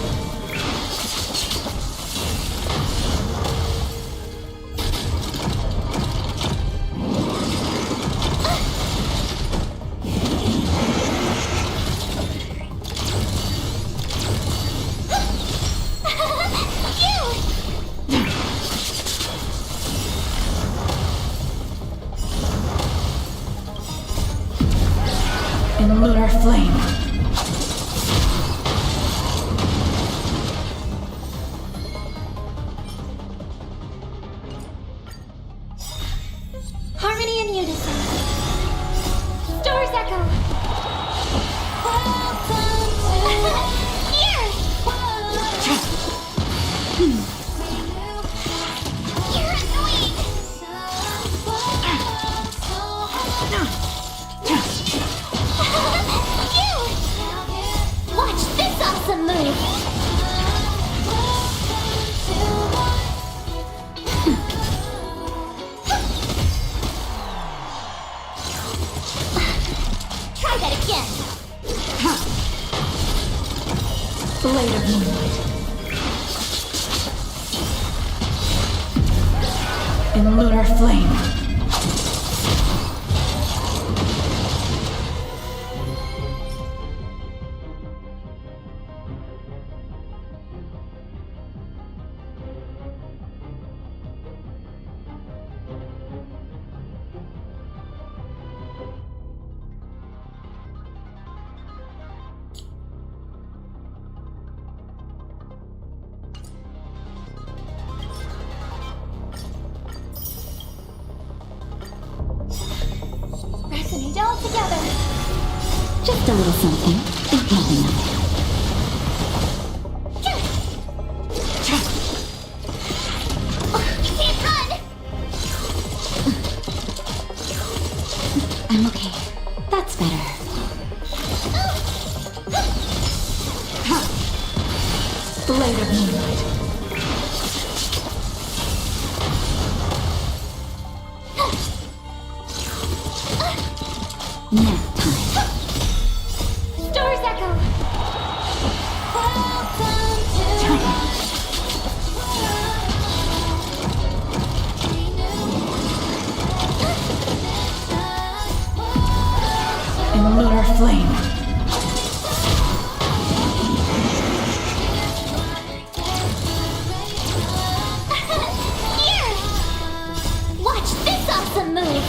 In lunar flame. Harmony and unison. Stars echo. Here! You're annoying! Watch this awesome move! Try that again! Blade of Moonlight. In lunar flame. Resonate all together! Just a little something. Think nothing of it. You can't run! I'm okay. That's better. Blade of Moonlight. Nap time. Stars echo. In lunar flame. Here! Watch this awesome move!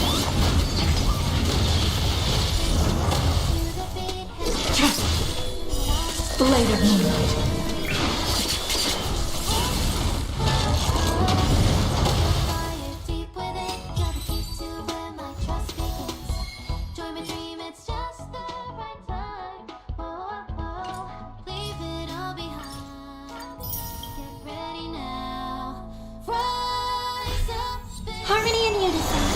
Blade of Moonlight. Fire deep within, got a key to where my trust begins. Join my dream, it's just the right time. Oh, oh, oh. Leave it all behind. Get ready now. Rise up. Harmony and unison.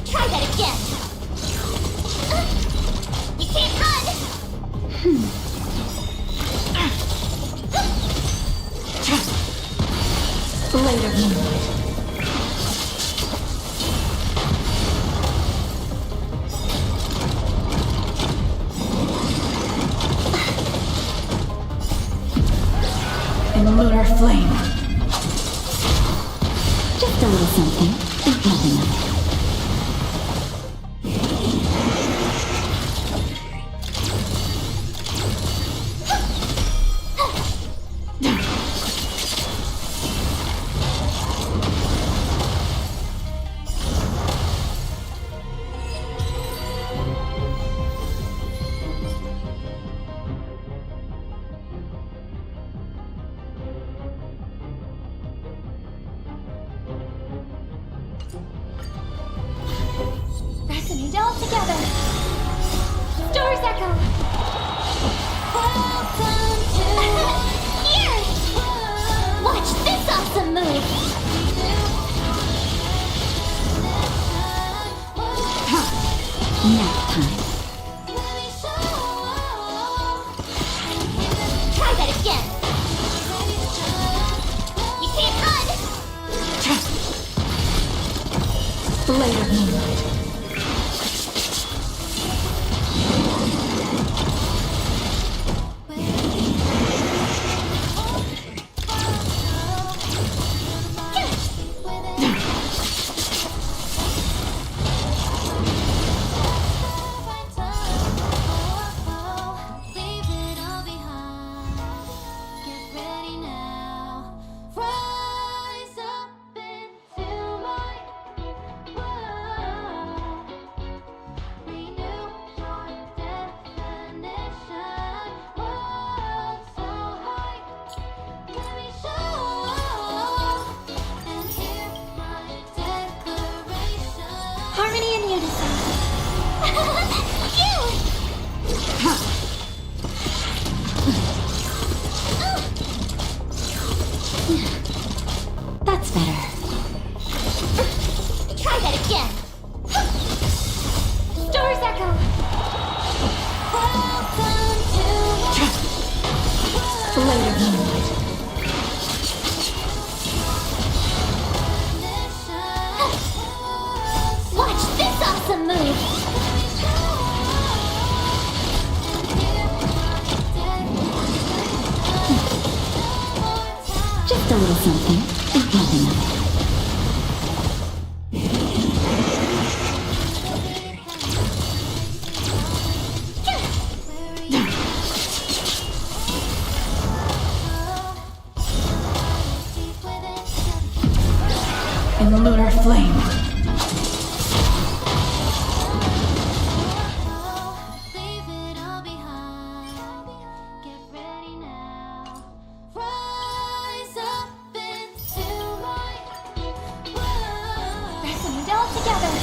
Try that again! You can't run! Blade of Moonlight. In lunar flame. Just a little something. Think nothing of it. together! Stars echo! Here! Watch this awesome move! Nap time. Try that again! You can't run! Blade of moonlight. Harmony and unison. That's better. Try that again! Stars echo! Blade of moonlight. Watch this awesome move! Just a little something. Think nothing of it. In lunar flame. Leave it all behind. Get ready now. Rise up into my world. Resonate all together!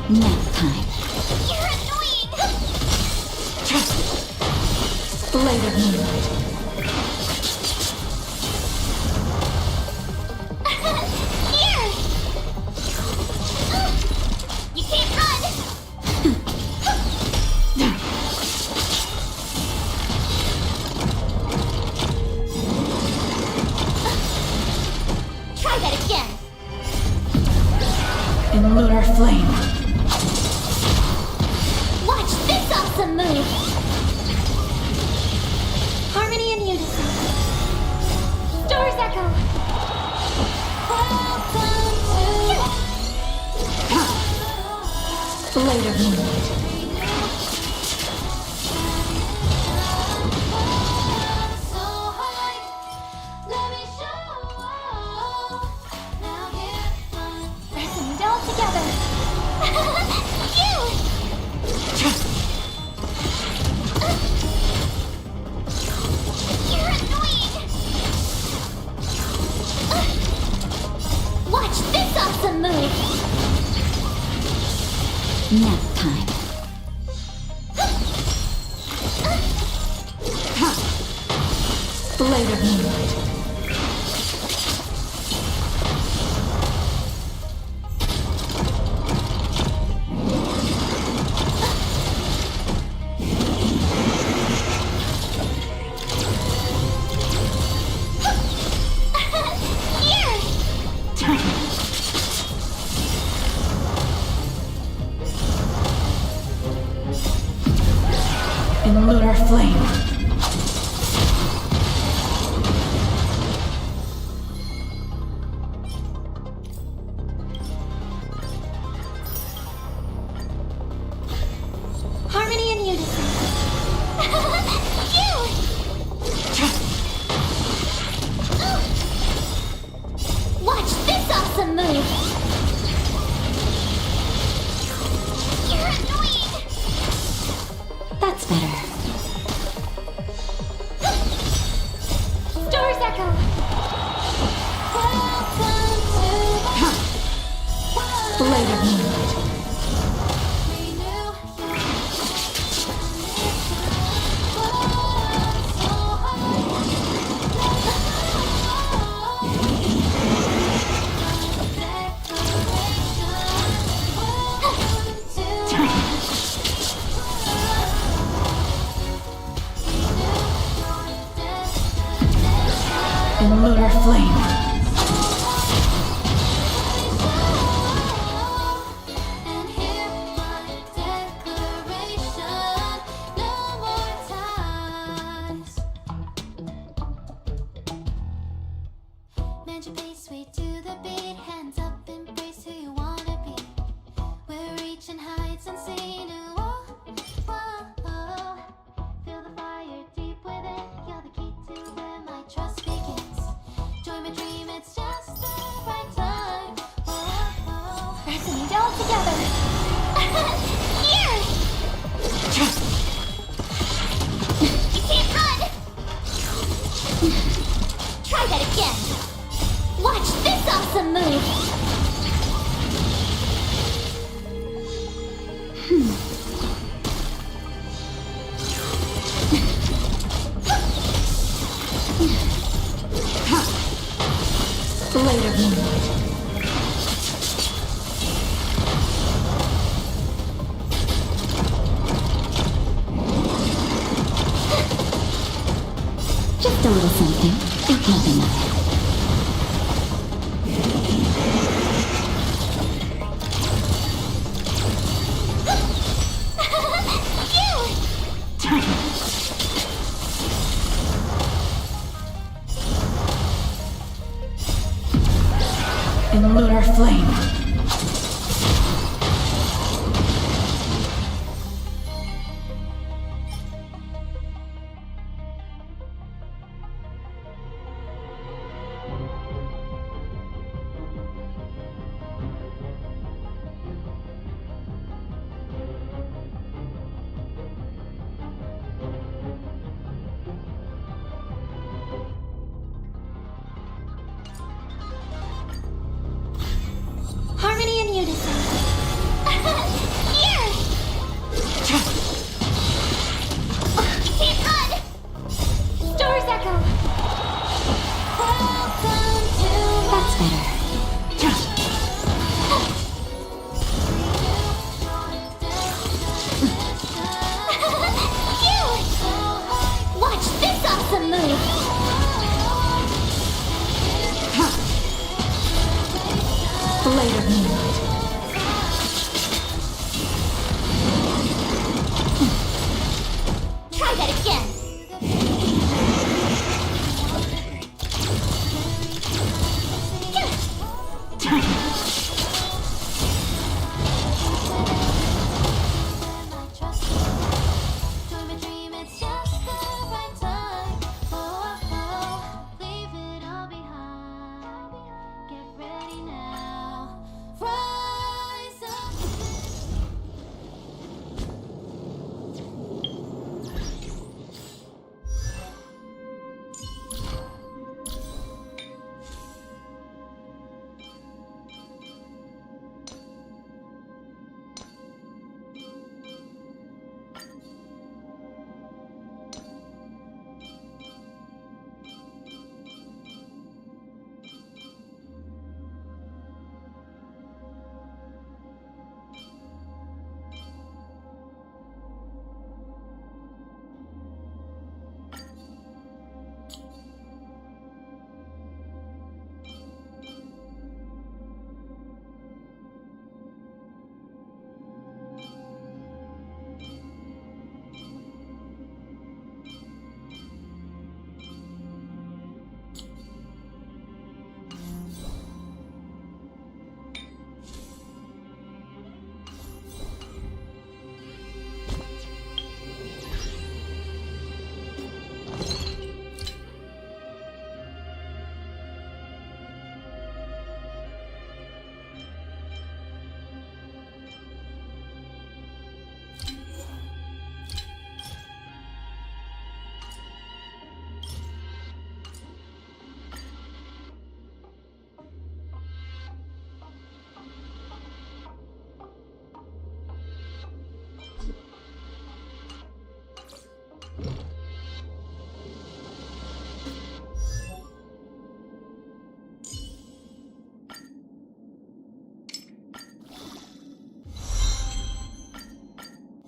Nap time. You're annoying! Blade of moonlight. Here! You can't run! Try that again! In lunar flame. Watch this awesome move! Harmony and unison. Stars echo! Blade of moonlight. So high. Let me show. Now here, Resonate all together! You're annoying! Watch this awesome move! Nap time. Blade of moonlight. Here! In lunar flame. Blade of Moonlight. In lunar flame. And hear my declaration. No more ties. Mend your pace, sway to the beat. Hands up, embrace who you wanna be. We're reaching heights unseen. Whoa, whoa. Feel the fire deep within. You're the key to where my trust begins. Join my dream, it's just the right time. Whoa. Resonate all together. Here! You can't run! Try that again. Watch this awesome move! Blade of Moonlight. Just a little something. It can't be nothing. In lunar flame. Harmony and unison. Here! You can't run! Stars echo. That's better. You! Watch this awesome move! Blade of Moonlight. Try that again! Join my dream, it's just the right time. Leave it all behind. Get ready now.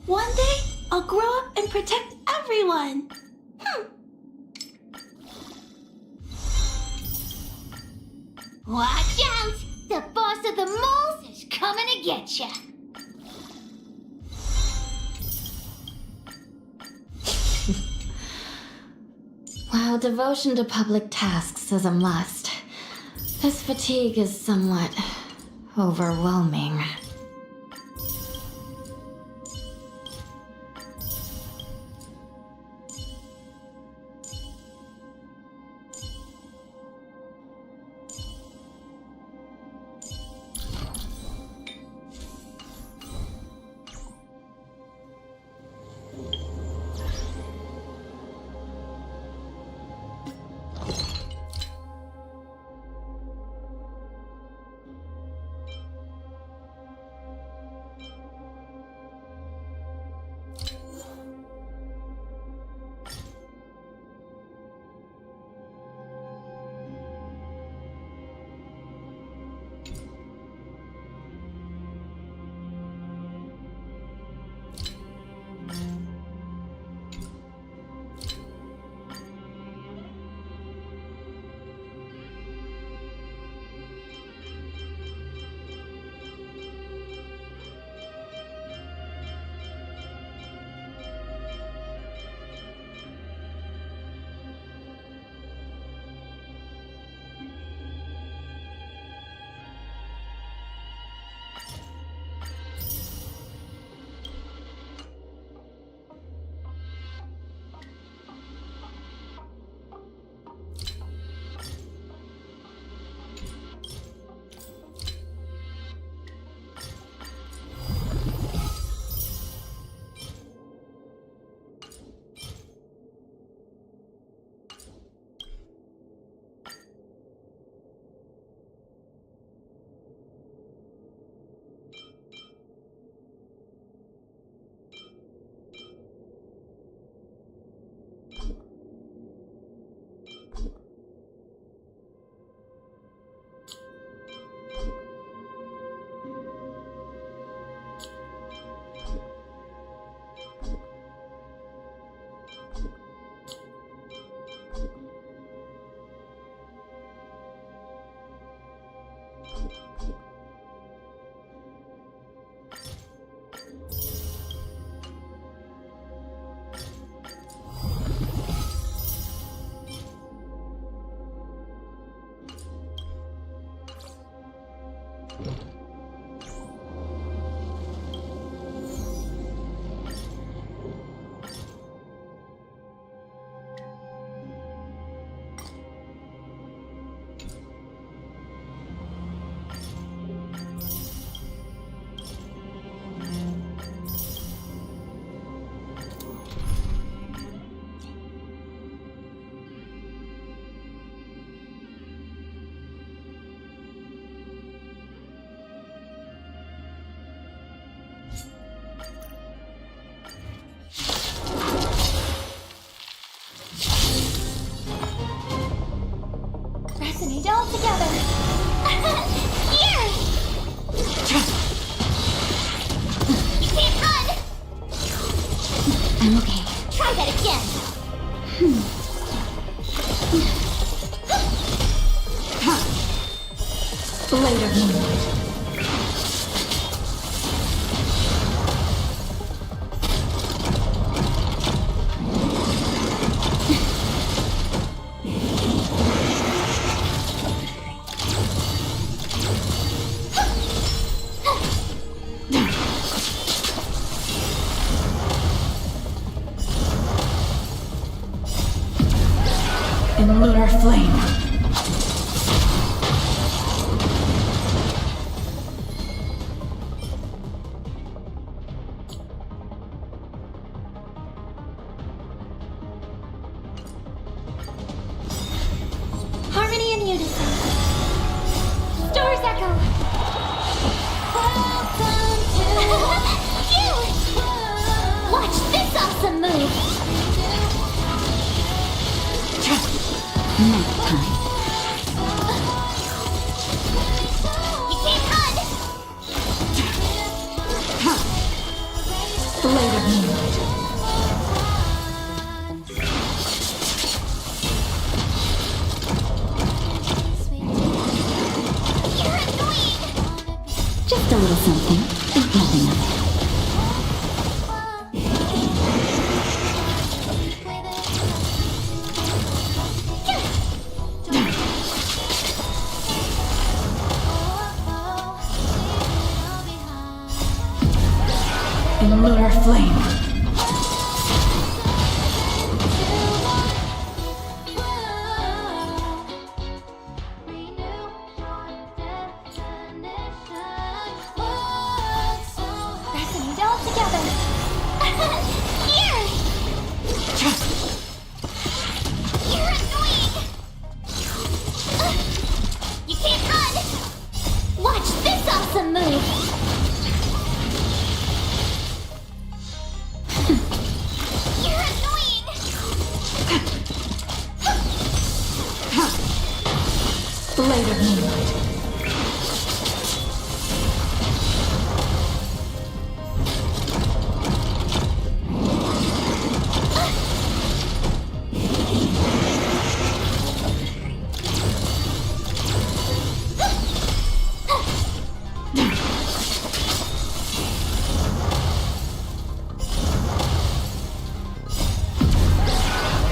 One day, I'll grow up and protect everyone. Watch out! The boss of the moles is coming to get ya! While devotion to public tasks is a must, this fatigue is somewhat overwhelming. Resonate all together. Here! You can't run! I'm okay. Try that again! Blade of Moonlight. In lunar flame. Harmony and unison. Stars echo. Cute! Watch this awesome move! Nighttime. You can't run! Blade of something, think nothing of it. In lunar flame. Resonate all together. Here! You're annoying! You can't run! Watch this awesome move! You're annoying! Blade of moonlight.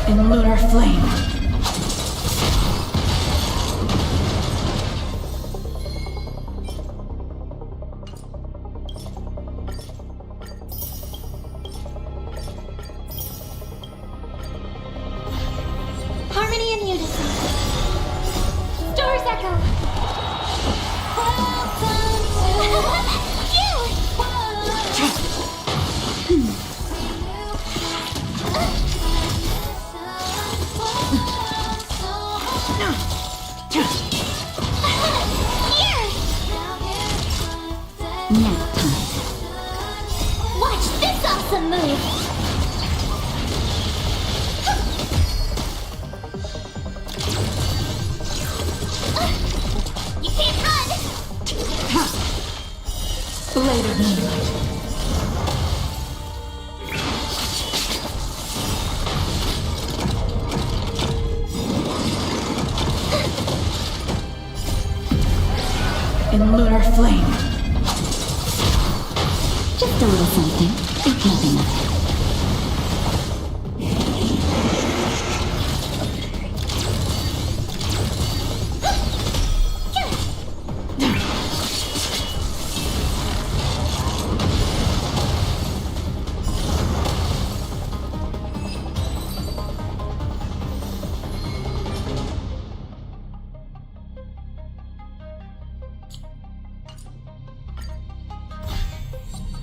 In lunar flame. Harmony and unison. Stars echo. Nap time. Watch this awesome move! You can't run! Blade of moonlight. In lunar flame. Just a little something, think nothing of it.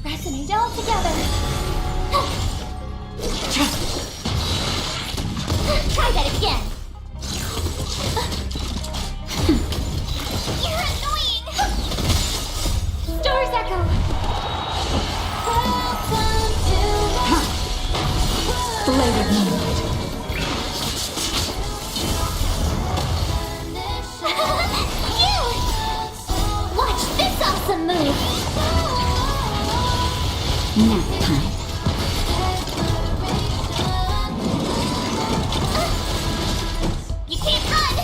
Resonate all together. Try that again! You're annoying! Stars echo. Blade of moonlight. Watch this awesome move! Nap time. You can't run!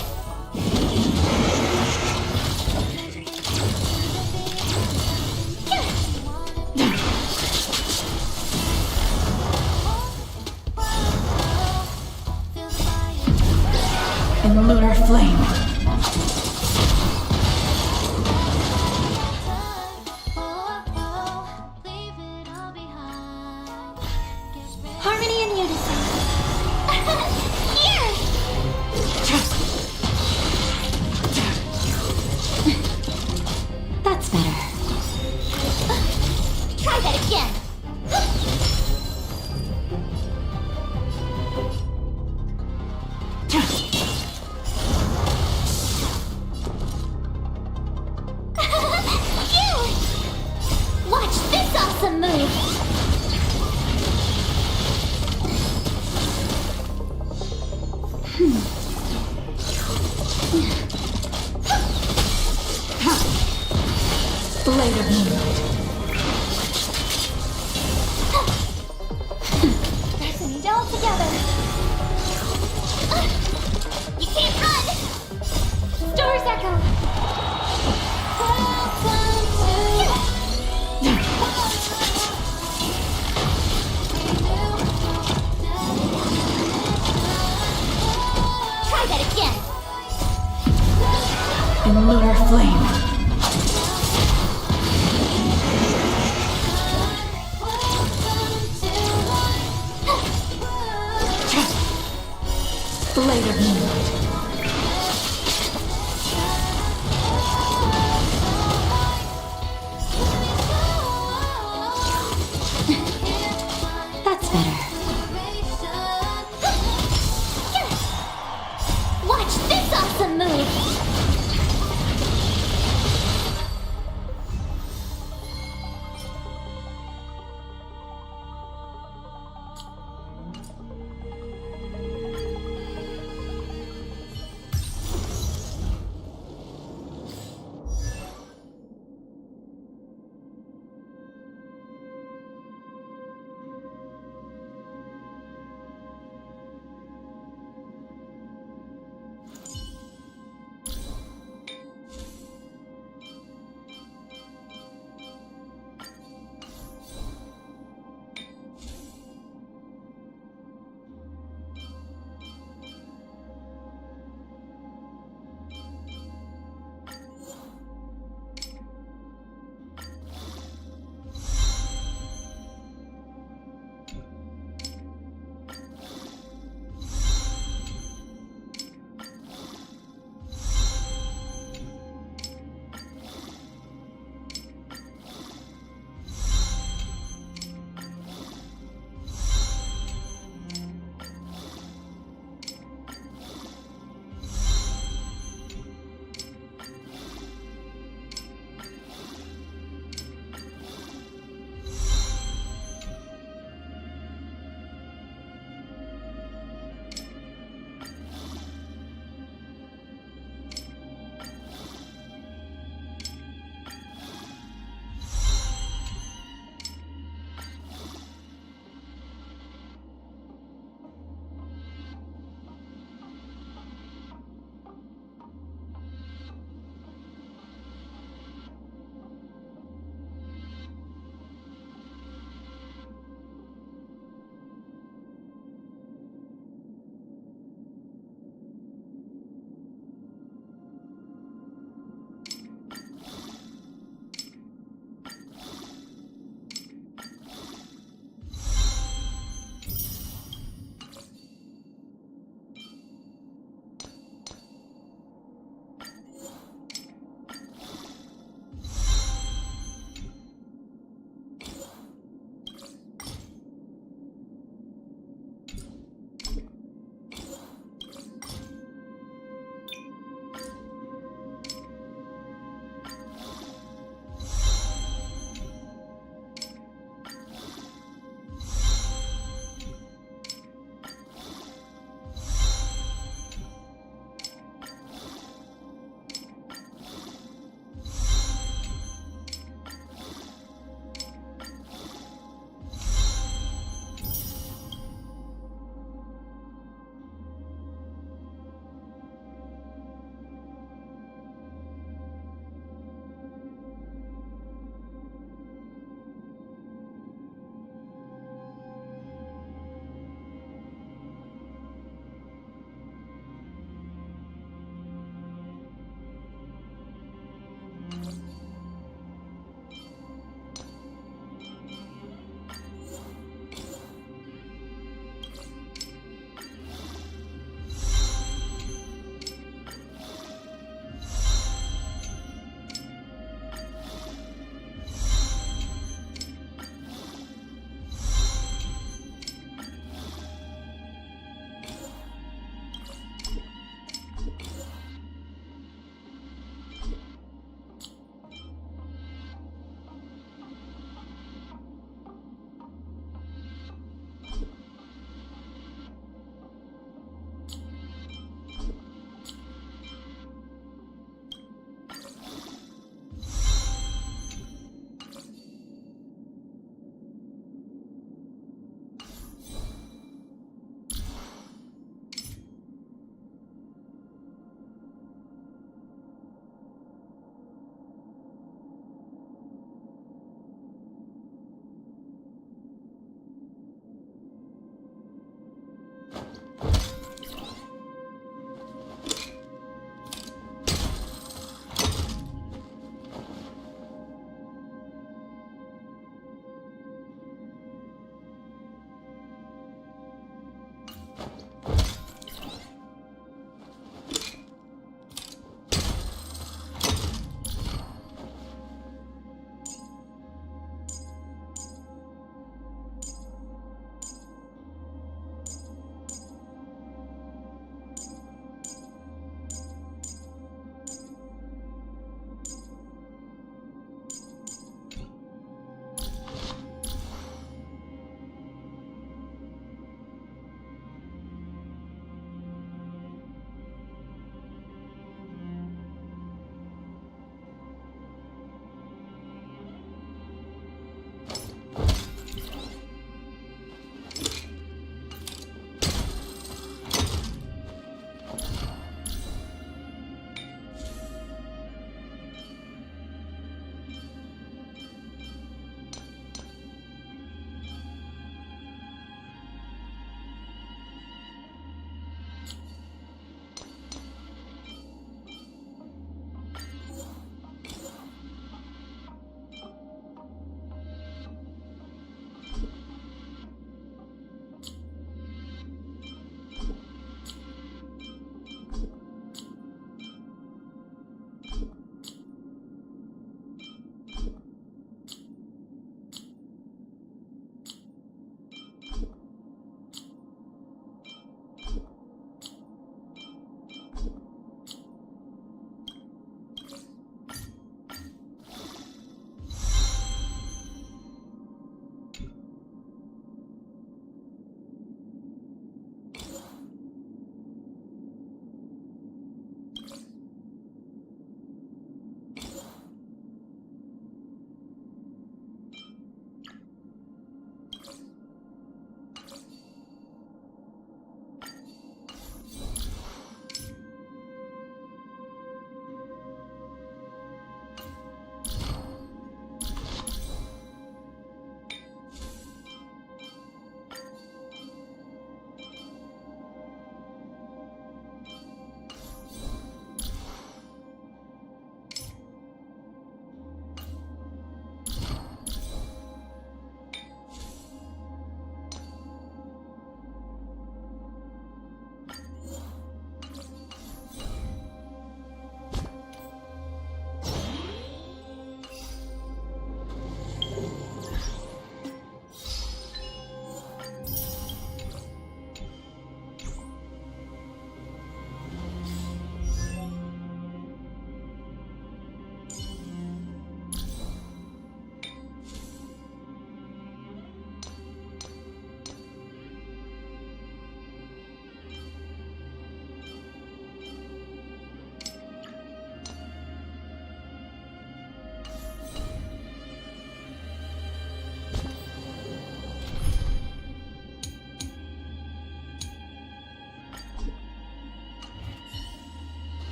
In lunar flame. Harmony and unison. Here! That's better. Try that again! Watch this awesome move! Blade of moonlight. Resonate all together. You can't run! Stars echo. In lunar flame. Blade of moonlight. That's better. Watch this awesome move!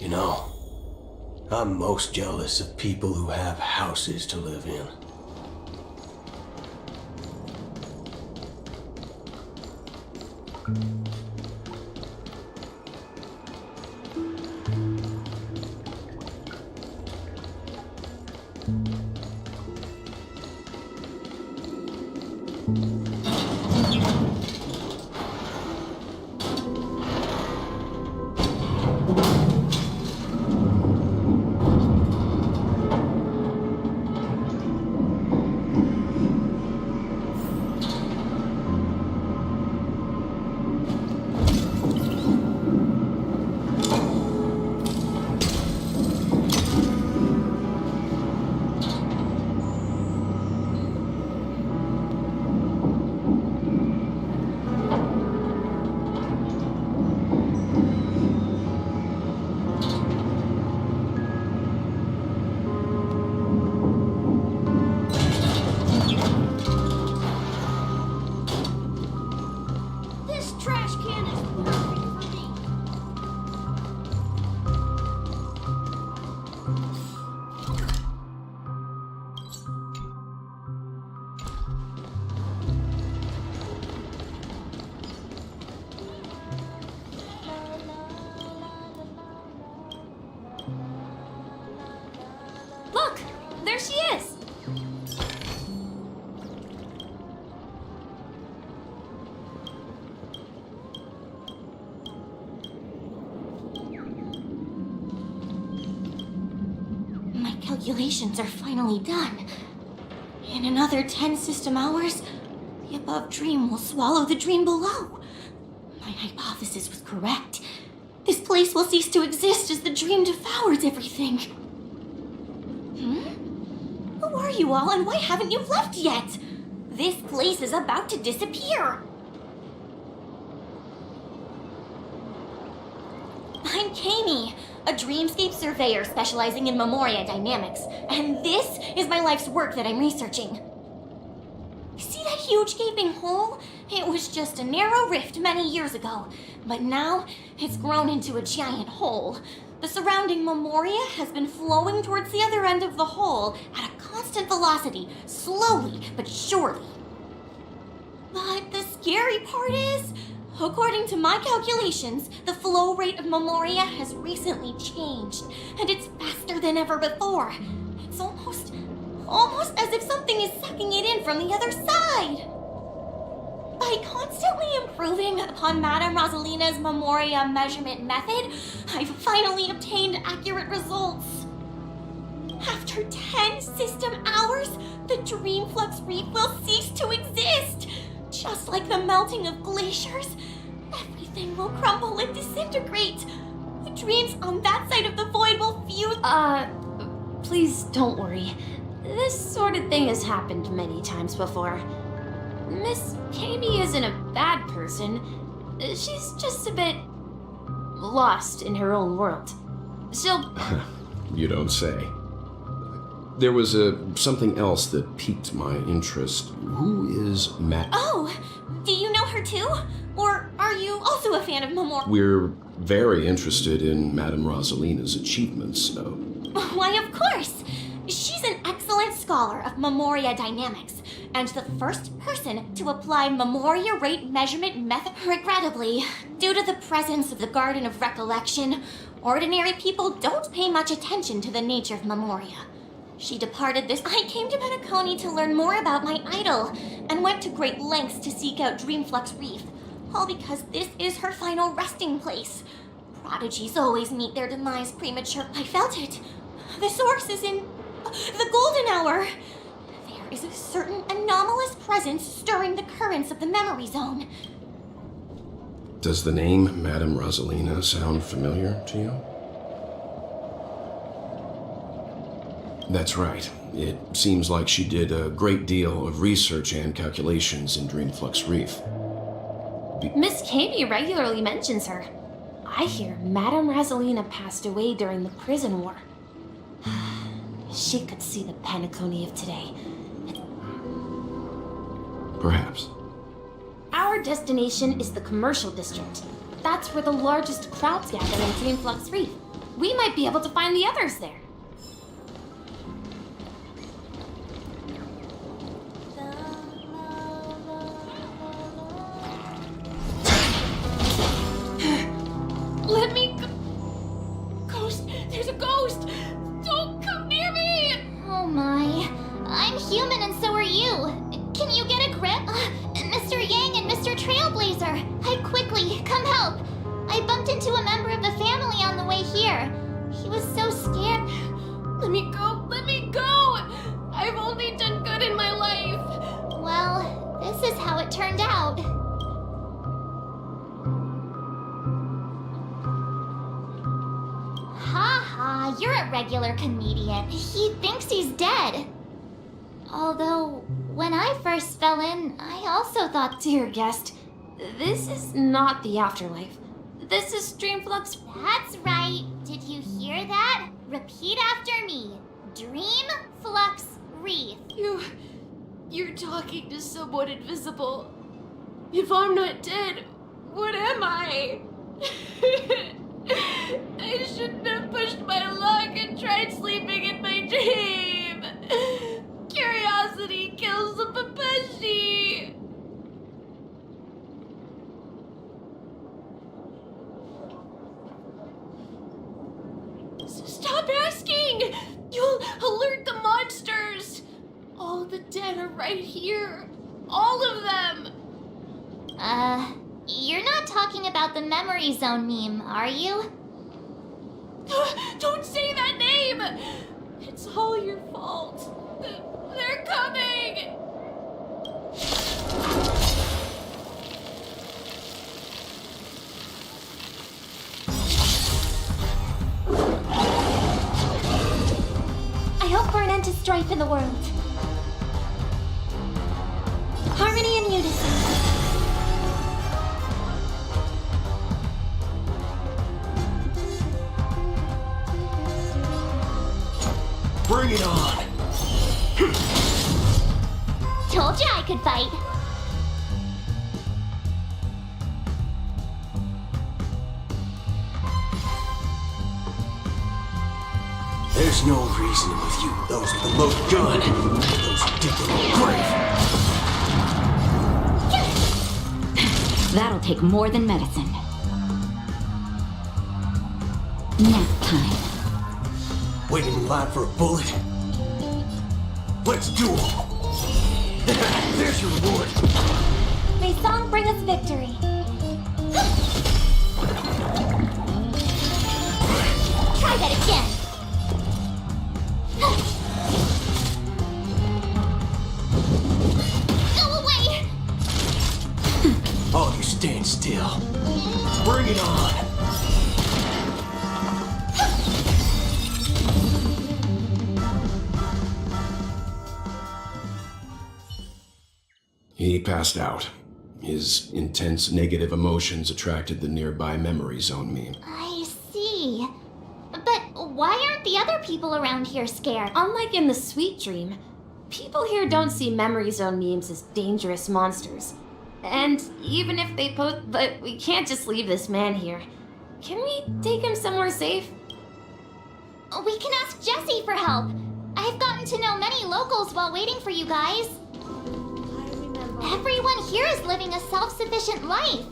You know, I'm most jealous of people who have houses to live in. This trash can is perfect for me. Look! There she is! My calculations are finally done. In another 10 system hours, the above dream will swallow the dream below. My hypothesis was correct. This place will cease to exist as the dream devours everything. Who are you all, and why haven't you left yet? This place is about to disappear. I'm Kami, a dreamscape surveyor specializing in Memoria dynamics, and this is my life's work that I'm researching. See that huge gaping hole? It was just a narrow rift many years ago, but now it's grown into a giant hole. The surrounding Memoria has been flowing towards the other end of the hole at a constant velocity, slowly but surely. But the scary part is, according to my calculations, the flow rate of Memoria has recently changed, and it's faster than ever before. It's almost as if something is sucking it in from the other side. By constantly improving upon Madame Rosalina's Memoria measurement method, I've finally obtained accurate results. After 10 system hours, the Dreamflux Reef will cease to exist. Just like the melting of glaciers, everything will crumble and disintegrate. The dreams on that side of the void will fuse. Please don't worry. This sort of thing has happened many times before. Miss Kami isn't a bad person. She's just a bit lost in her own world. She'll... You don't say. There was something else that piqued my interest. Who is Matt? Oh, do you know her too? Or are you also a fan of Memoria? We're very interested in Madame Rosalina's achievements. Why, of course! She's an excellent scholar of Memoria dynamics, and the first person to apply Memoria rate measurement method. Regrettably, due to the presence of the Garden of Recollection, ordinary people don't pay much attention to the nature of Memoria. She departed this. I came to Penacony to learn more about my idol, and went to great lengths to seek out Dreamflux Reef, all because this is her final resting place. Prodigies always meet their demise premature. I felt it. The source is in the golden hour. There is a certain anomalous presence stirring the currents of the memory zone. Does the name Madame Rosalina sound familiar to you? That's right. It seems like she did a great deal of research and calculations in Dreamflux Reef. Miss Kami regularly mentions her. I hear Madame Rosalina passed away during the prison war. She could see the Penacony of today. Perhaps. Our destination is the commercial district. That's where the largest crowds gather in Dreamflux Reef. We might be able to find the others there. Let me go. Ghost! There's a ghost! Don't come near me! Oh my. I'm human and so are you. Can you get a grip? Mr. Yang and Mr. Trailblazer, hide quickly. Come help. I bumped into a member of the family on the way here. He was so scared. Let me go! Let me go! I've only done good in my life. Well, this is how it turned out. Ha ha, you're a regular comedian. He thinks he's dead. Although, when I first fell in, I also thought, Dear guest, this is not the afterlife. This is Dreamflux. That's right. Did you hear that? Repeat after me. Dream Flux Wreath. You're talking to someone invisible. If I'm not dead, what am I? I shouldn't have pushed my luck and tried sleeping in my dream. Curiosity kills the Papeshi. Stop asking! You'll alert the monsters! All the dead are right here. All of them! You're not talking about the Memory Zone meme, are you? Don't say that name! It's all your fault. They're coming! I hope for an end to strife in the world. Harmony and unison. Bring it on! Told you I could fight. There's no reasoning with you. Those with the most gun. Those who dig their own grave. That'll take more than medicine. Nap time. Waiting in line for a bullet? Let's duel! There's your reward! May song bring us victory. Try that again. Go away! Oh, you stand still. Bring it on! He passed out. His intense negative emotions attracted the nearby memory zone meme. I see. But why aren't the other people around here scared? Unlike in the Sweet Dream, people here don't see Memory Zone memes as dangerous monsters. And even if they post, but we can't just leave this man here. Can we take him somewhere safe? We can ask Jessie for help. I've gotten to know many locals while waiting for you guys. Everyone here is living a self-sufficient life.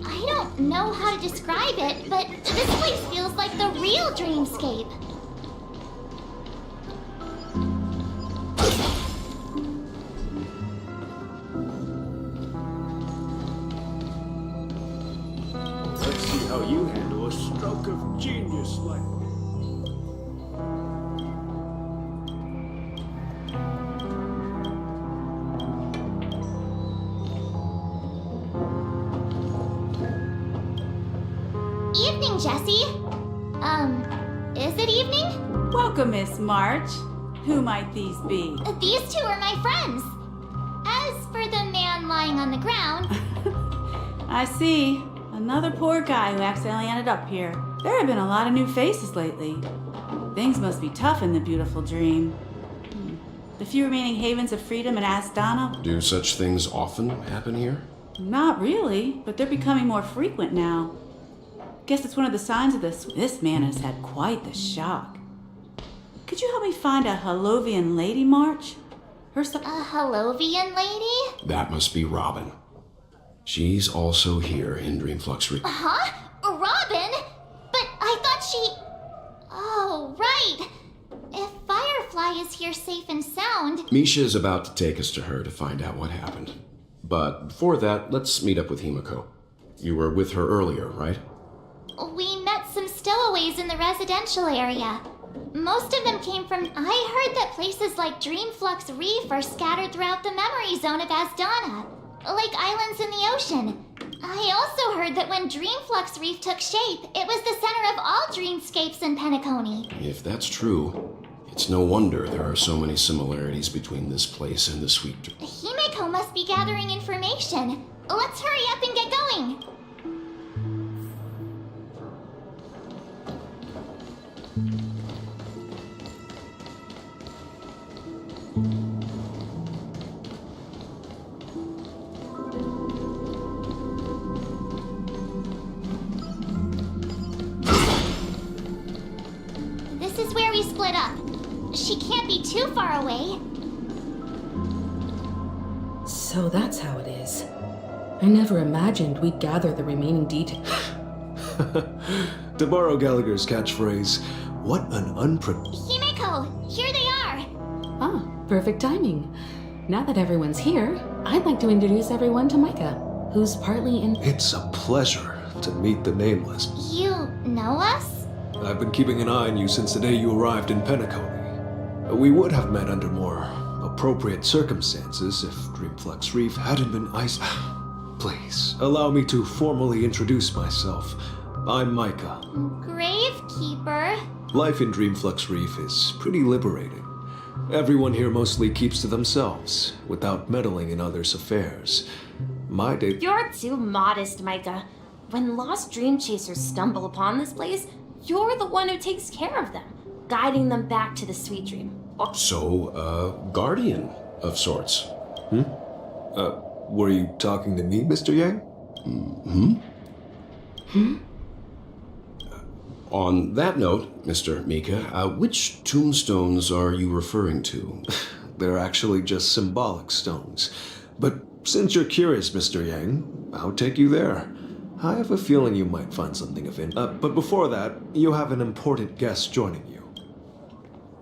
I don't know how to describe it, but this place feels like the real dreamscape. Let's see how you handle a stroke of genius like me. Evening, Jessie. Is it evening? Welcome, Miss March. Who might these be? These two are my friends. As for the man lying on the ground... I see. Another poor guy who accidentally ended up here. There have been a lot of new faces lately. Things must be tough in the beautiful dream. The few remaining havens of freedom in Astana? Do such things often happen here? Not really, but they're becoming more frequent now. Guess it's one of the signs of this. This man has had quite the shock. Could you help me find a Halovian lady, March? A Halovian lady? That must be Robin. She's also here in Dreamflux Reef. Huh? Robin? But I thought she... Oh, right. If Firefly is here safe and sound... Misha is about to take us to her to find out what happened. But before that, let's meet up with Himiko. You were with her earlier, right? We met some stowaways in the residential area. Most of them came from... I heard that places like Dreamflux Reef are scattered throughout the memory zone of Asdana, like islands in the ocean. I also heard that when Dreamflux Reef took shape, it was the center of all dreamscapes in Penacony. If that's true, it's no wonder there are so many similarities between this place and the Sweet Dream. Himiko must be gathering information. Let's hurry up and get going. This is where we split up. She can't be too far away. So that's how it is. I never imagined we'd gather the remaining details. To borrow Gallagher's catchphrase, what an Himiko, here they are. Ah, perfect timing. Now that everyone's here, I'd like to introduce everyone to Micah, who's partly in... It's a pleasure to meet the Nameless. You know us? I've been keeping an eye on you since the day you arrived in Penacony. We would have met under more appropriate circumstances if Dreamflux Reef hadn't been ice... Please, allow me to formally introduce myself. I'm Micah. Gravekeeper. Life in Dreamflux Reef is pretty liberating. Everyone here mostly keeps to themselves, without meddling in others' affairs. My day... You're too modest, Micah. When lost dream chasers stumble upon this place, you're the one who takes care of them, guiding them back to the sweet dream. So, guardian of sorts. Were you talking to me, Mr. Yang? On that note, Mr. Mika, which tombstones are you referring to? They're actually just symbolic stones. But since you're curious, Mr. Yang, I'll take you there. I have a feeling you might find something of interest. But before that, you have an important guest joining you.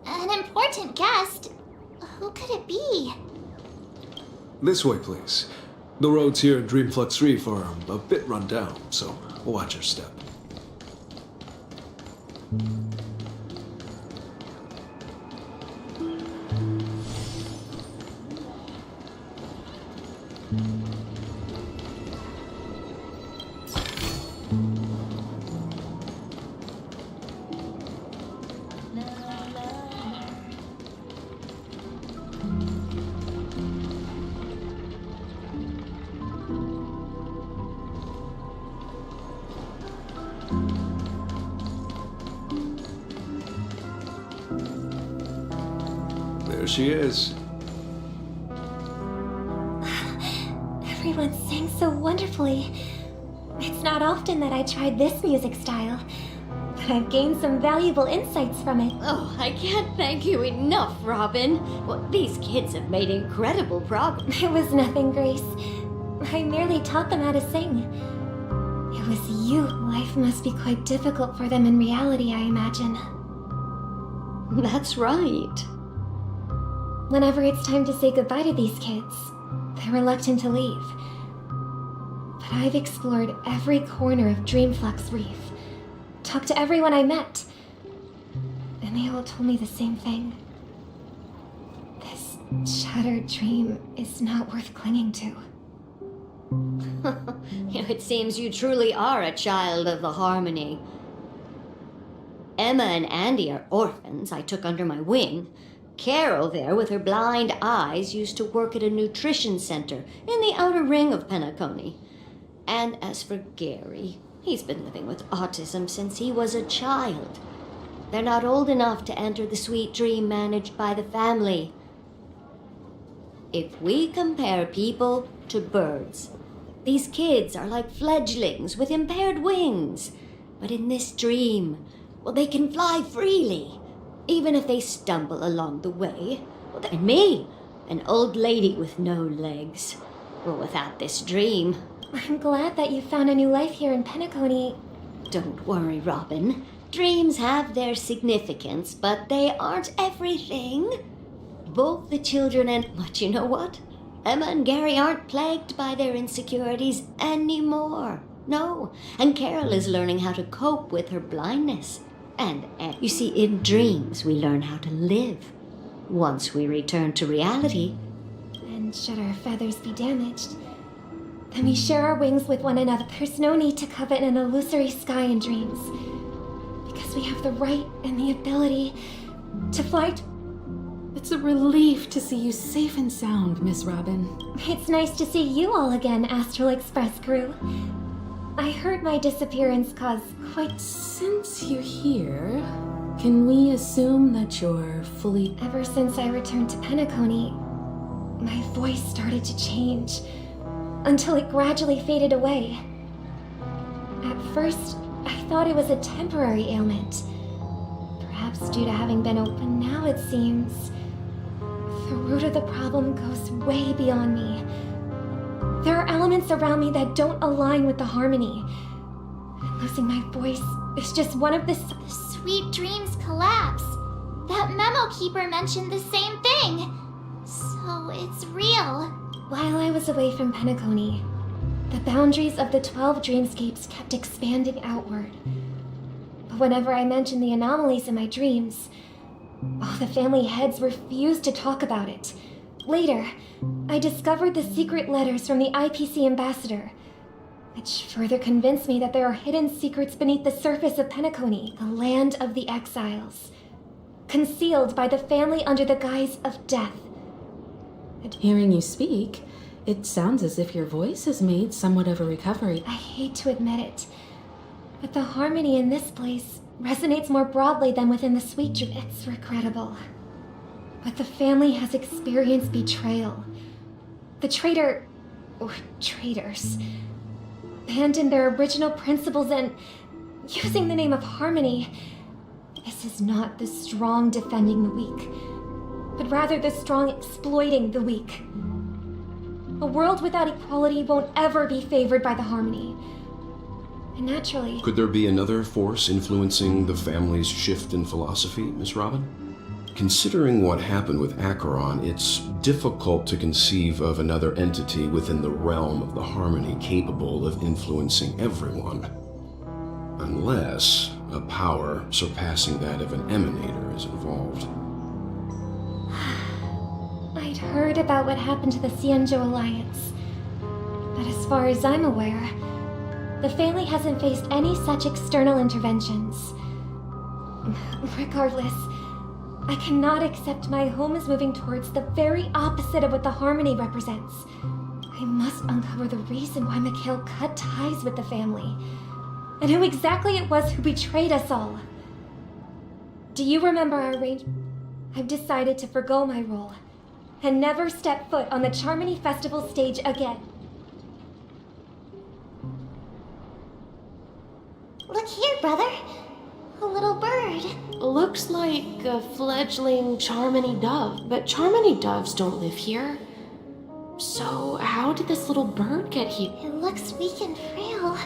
An important guest? Who could it be? This way, please. The roads here in Dreamflux Reef are a bit run down, so watch your step. There she is. Everyone sang so wonderfully. It's not often that I tried this music style, but I've gained some valuable insights from it. Oh, I can't thank you enough, Robin. Well, these kids have made incredible progress. It was nothing, Grace. I merely taught them how to sing. It was you. Life must be quite difficult for them in reality, I imagine. That's right. Whenever it's time to say goodbye to these kids, they're reluctant to leave. But I've explored every corner of Dreamflux Reef, talked to everyone I met, and they all told me the same thing. This shattered dream is not worth clinging to. It seems you truly are a child of the Harmony. Emma and Andy are orphans I took under my wing. Carol there, with her blind eyes, used to work at a nutrition center in the outer ring of Penacony. And as for Gary, he's been living with autism since he was a child. They're not old enough to enter the sweet dream managed by the family. If we compare people to birds, these kids are like fledglings with impaired wings. But in this dream, well, they can fly freely. Even if they stumble along the way. Well, then me, an old lady with no legs. Well, without this dream. I'm glad that you found a new life here in Penacony. Don't worry, Robin. Dreams have their significance, but they aren't everything. Both the children and... But you know what? Emma and Gary aren't plagued by their insecurities anymore. No. And Carol is learning how to cope with her blindness. And you see, in dreams, we learn how to live. Once we return to reality... And should our feathers be damaged, then we share our wings with one another. There's no need to covet an illusory sky in dreams. Because we have the right and the ability to fly... It's a relief to see you safe and sound, Miss Robin. It's nice to see you all again, Astral Express crew. I heard my disappearance caused quite... Since you're here, can we assume that you're fully... Ever since I returned to Penacony, my voice started to change, until it gradually faded away. At first, I thought it was a temporary ailment. Perhaps due to having been open, now it seems... The root of the problem goes way beyond me. There are elements around me that don't align with the harmony. And losing my voice is just one of the sweet dreams collapse. That memo keeper mentioned the same thing. So it's real. While I was away from Penacony, the boundaries of the 12 dreamscapes kept expanding outward. But whenever I mentioned the anomalies in my dreams, all the family heads refused to talk about it. Later, I discovered the secret letters from the IPC ambassador, which further convinced me that there are hidden secrets beneath the surface of Penacony, the land of the exiles, concealed by the family under the guise of death. Hearing you speak, it sounds as if your voice has made somewhat of a recovery. I hate to admit it, but the harmony in this place resonates more broadly than within the sweet dream. It's regrettable, but the family has experienced betrayal. The traitor, or traitors, abandoned their original principles and, using the name of harmony, this is not the strong defending the weak, but rather the strong exploiting the weak. A world without equality won't ever be favored by the harmony. And naturally... Could there be another force influencing the family's shift in philosophy, Miss Robin? Considering what happened with Acheron, it's difficult to conceive of another entity within the realm of the harmony capable of influencing everyone. Unless a power surpassing that of an emanator is involved. I'd heard about what happened to the Xianzhou Alliance, but as far as I'm aware, the family hasn't faced any such external interventions. Regardless, I cannot accept my home is moving towards the very opposite of what the harmony represents. I must uncover the reason why Mikhail cut ties with the family, and who exactly it was who betrayed us all. Do you remember our arrangement? I've decided to forgo my role and never step foot on the Charmony Festival stage again. Look here, brother. A little bird. Looks like a fledgling Charmony dove, but Charmony doves don't live here. So how did this little bird get here? It looks weak and frail.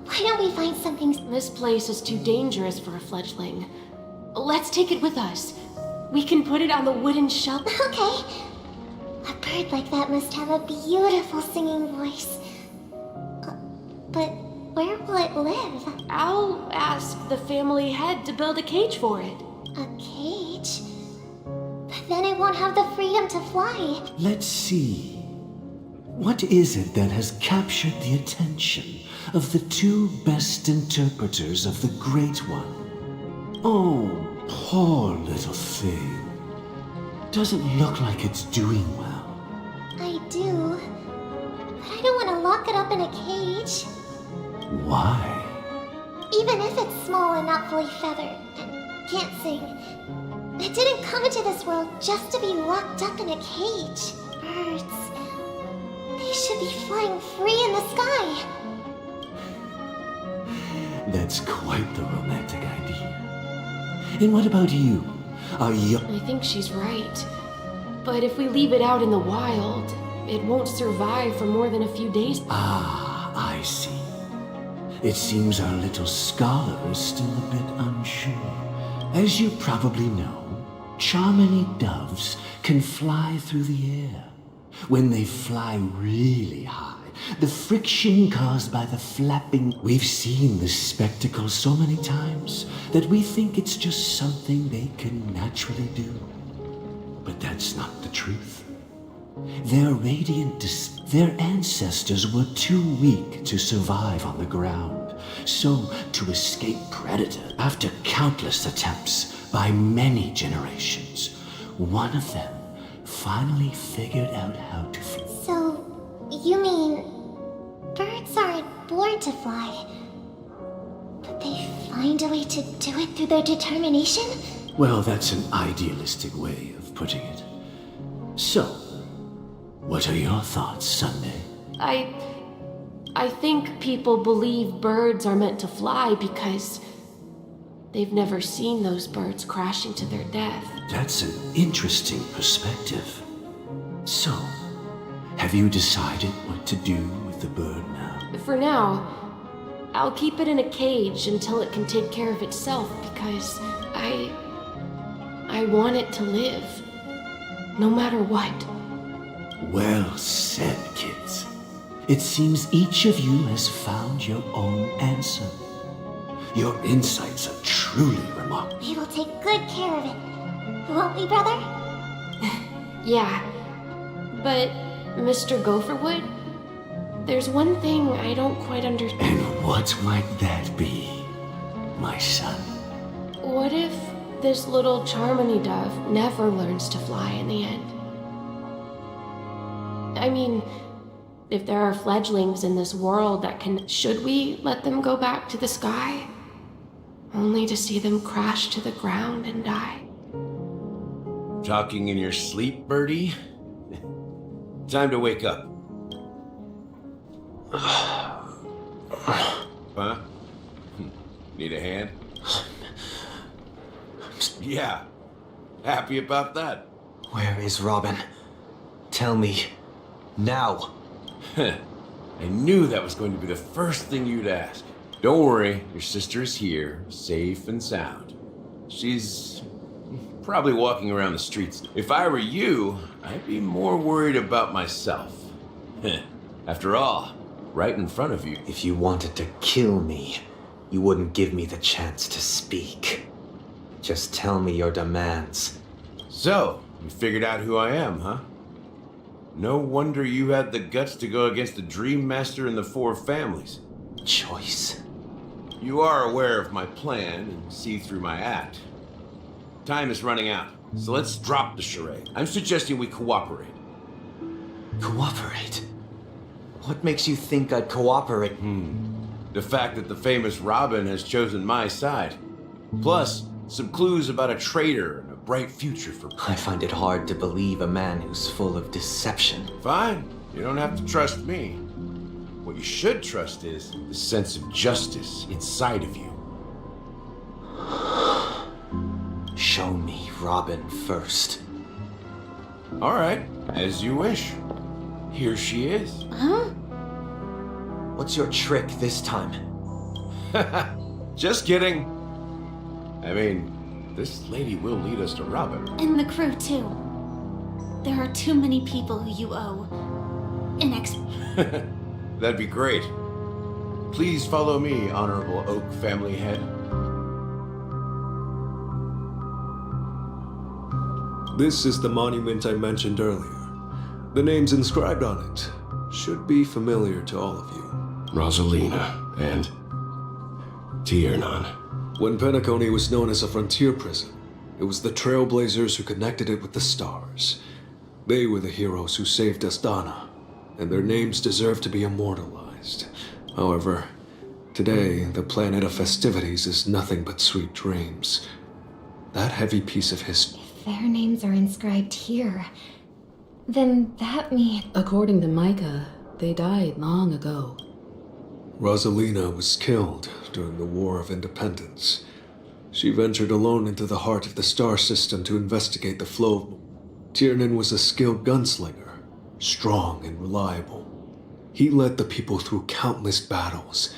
Why don't we find something... This place is too dangerous for a fledgling. Let's take it with us. We can put it on the wooden shelf. Okay. A bird like that must have a beautiful singing voice. But where will it live? I'll ask the family head to build a cage for it. A cage? But then it won't have the freedom to fly. Let's see. What is it that has captured the attention of the two best interpreters of the Great One? Oh, poor little thing. Doesn't look like it's doing well. I do. But I don't want to lock it up in a cage. Why? Even if it's small and not fully feathered and can't sing, it didn't come into this world just to be locked up in a cage. Birds, they should be flying free in the sky. That's quite the romantic idea. And what about you? Are you... I think she's right. But if we leave it out in the wild, it won't survive for more than a few days. Ah, I see. It seems our little scholar is still a bit unsure. As you probably know, Charmony doves can fly through the air. When they fly really high, the friction caused by the flapping... We've seen this spectacle so many times that we think it's just something they can naturally do. But that's not the truth. Their their ancestors were too weak to survive on the ground. So, to escape predators, after countless attempts by many generations, one of them finally figured out how to fly. So, you mean birds aren't born to fly, but they find a way to do it through their determination? Well, that's an idealistic way of putting it. So, what are your thoughts, Sunday? I think people believe birds are meant to fly because they've never seen those birds crashing to their death. That's an interesting perspective. So, have you decided what to do with the bird now? For now, I'll keep it in a cage until it can take care of itself because I want it to live. No matter what. Well said, kids. It seems each of you has found your own answer. Your insights are truly remarkable. We will take good care of it. Won't we, brother? Yeah. But, Mr. Gopherwood, there's one thing I don't quite understand. And what might that be, my son? What if this little Charmony dove never learns to fly in the end? I mean, if there are fledglings in this world that can... Should we let them go back to the sky? Only to see them crash to the ground and die. Talking in your sleep, Birdie? Time to wake up. Huh? Need a hand? Yeah. Happy about that. Where is Robin? Tell me. Now. I knew that was going to be the first thing you'd ask. Don't worry, your sister is here, safe and sound. She's probably walking around the streets. If I were you, I'd be more worried about myself. After all, right in front of you. If you wanted to kill me, you wouldn't give me the chance to speak. Just tell me your demands. So, you figured out who I am, huh? No wonder you had the guts to go against the Dream Master and the Four Families. Choice. You are aware of my plan and see through my act. Time is running out, so let's drop the charade. I'm suggesting we cooperate. Cooperate? What makes you think I'd cooperate? The fact that the famous Robin has chosen my side. Plus, some clues about a traitor and a bright future for me. I find it hard to believe a man who's full of deception. Fine. You don't have to trust me. What you should trust is the sense of justice inside of you. Show me Robin first. All right, as you wish. Here she is. Huh? What's your trick this time? Just kidding. I mean, this lady will lead us to Robin. And the crew, too. There are too many people who you owe an That'd be great. Please follow me, Honorable Oak Family Head. This is the monument I mentioned earlier. The names inscribed on it should be familiar to all of you. Rosalina and Tiernan. When Penacony was known as a frontier prison, it was the Trailblazers who connected it with the stars. They were the heroes who saved Astana, and their names deserve to be immortalized. However, today, the planet of festivities is nothing but sweet dreams. That heavy piece of history... If their names are inscribed here, then that means... According to Micah, they died long ago. Rosalina was killed during the War of Independence. She ventured alone into the heart of the star system to investigate the flow. Tiernan was a skilled gunslinger, strong and reliable. He led the people through countless battles,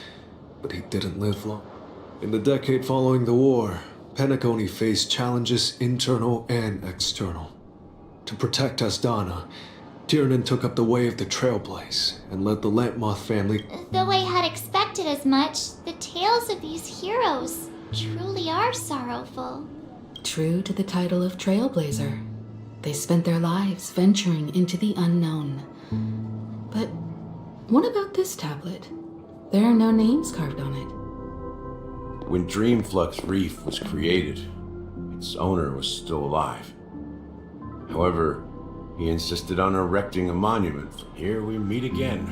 but he didn't live long. In the decade following the war, Penacony faced challenges internal and external. To protect Asdana, Tiernan took up the way of the Trailblaze and led the Lampmoth family. Though I had expected as much, the tales of these heroes truly are sorrowful. True to the title of Trailblazer, they spent their lives venturing into the unknown. But what about this tablet? There are no names carved on it. When Dreamflux Reef was created, its owner was still alive. However, he insisted on erecting a monument. Here we meet again.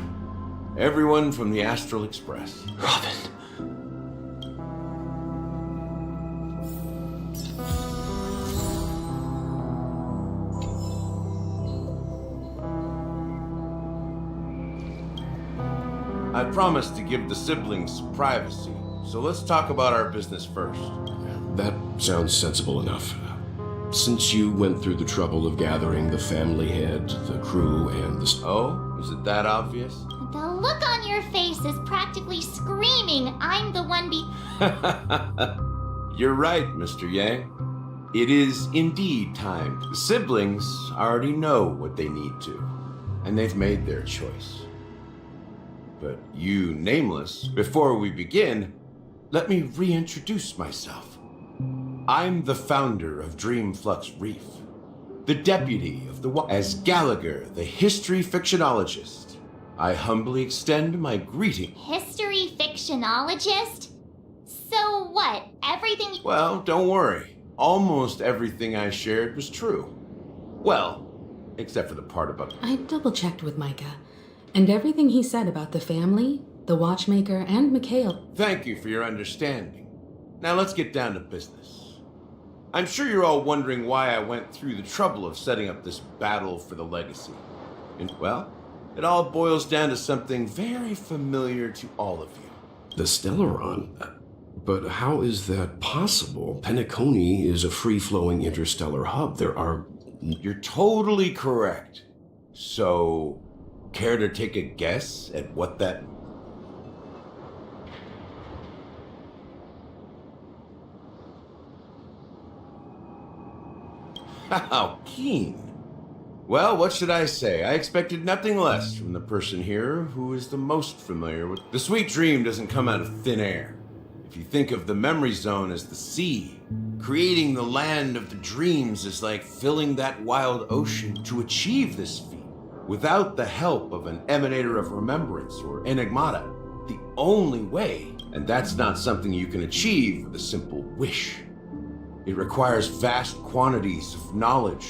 Everyone from the Astral Express. Robin. I promised to give the siblings privacy, so let's talk about our business first. That sounds sensible enough. Since you went through the trouble of gathering the family head, the crew, and the... Oh? Is it that obvious? The look on your face is practically screaming, I'm the one You're right, Mr. Yang. It is indeed time. The siblings already know what they need to, and they've made their choice. But you, Nameless, before we begin, let me reintroduce myself. I'm the founder of Dreamflux Reef, the deputy of the as Gallagher, the history fictionologist. I humbly extend my greeting. History fictionologist? So what, everything— Well, don't worry. Almost everything I shared was true. Well, except for the part about— I double-checked with Micah, and everything he said about the family, the Watchmaker, and Mikhail— Thank you for your understanding. Now let's get down to business. I'm sure you're all wondering why I went through the trouble of setting up this battle for the legacy. And, well, it all boils down to something very familiar to all of you. The Stellaron? But how is that possible? Penacony is a free-flowing interstellar hub. There are... You're totally correct. So, care to take a guess at what that... How keen. Well, what should I say? I expected nothing less from the person here who is the most familiar with... The sweet dream doesn't come out of thin air. If you think of the memory zone as the sea, creating the land of the dreams is like filling that wild ocean. To achieve this feat, without the help of an emanator of remembrance or enigmata, the only way, and that's not something you can achieve with a simple wish. It requires vast quantities of knowledge,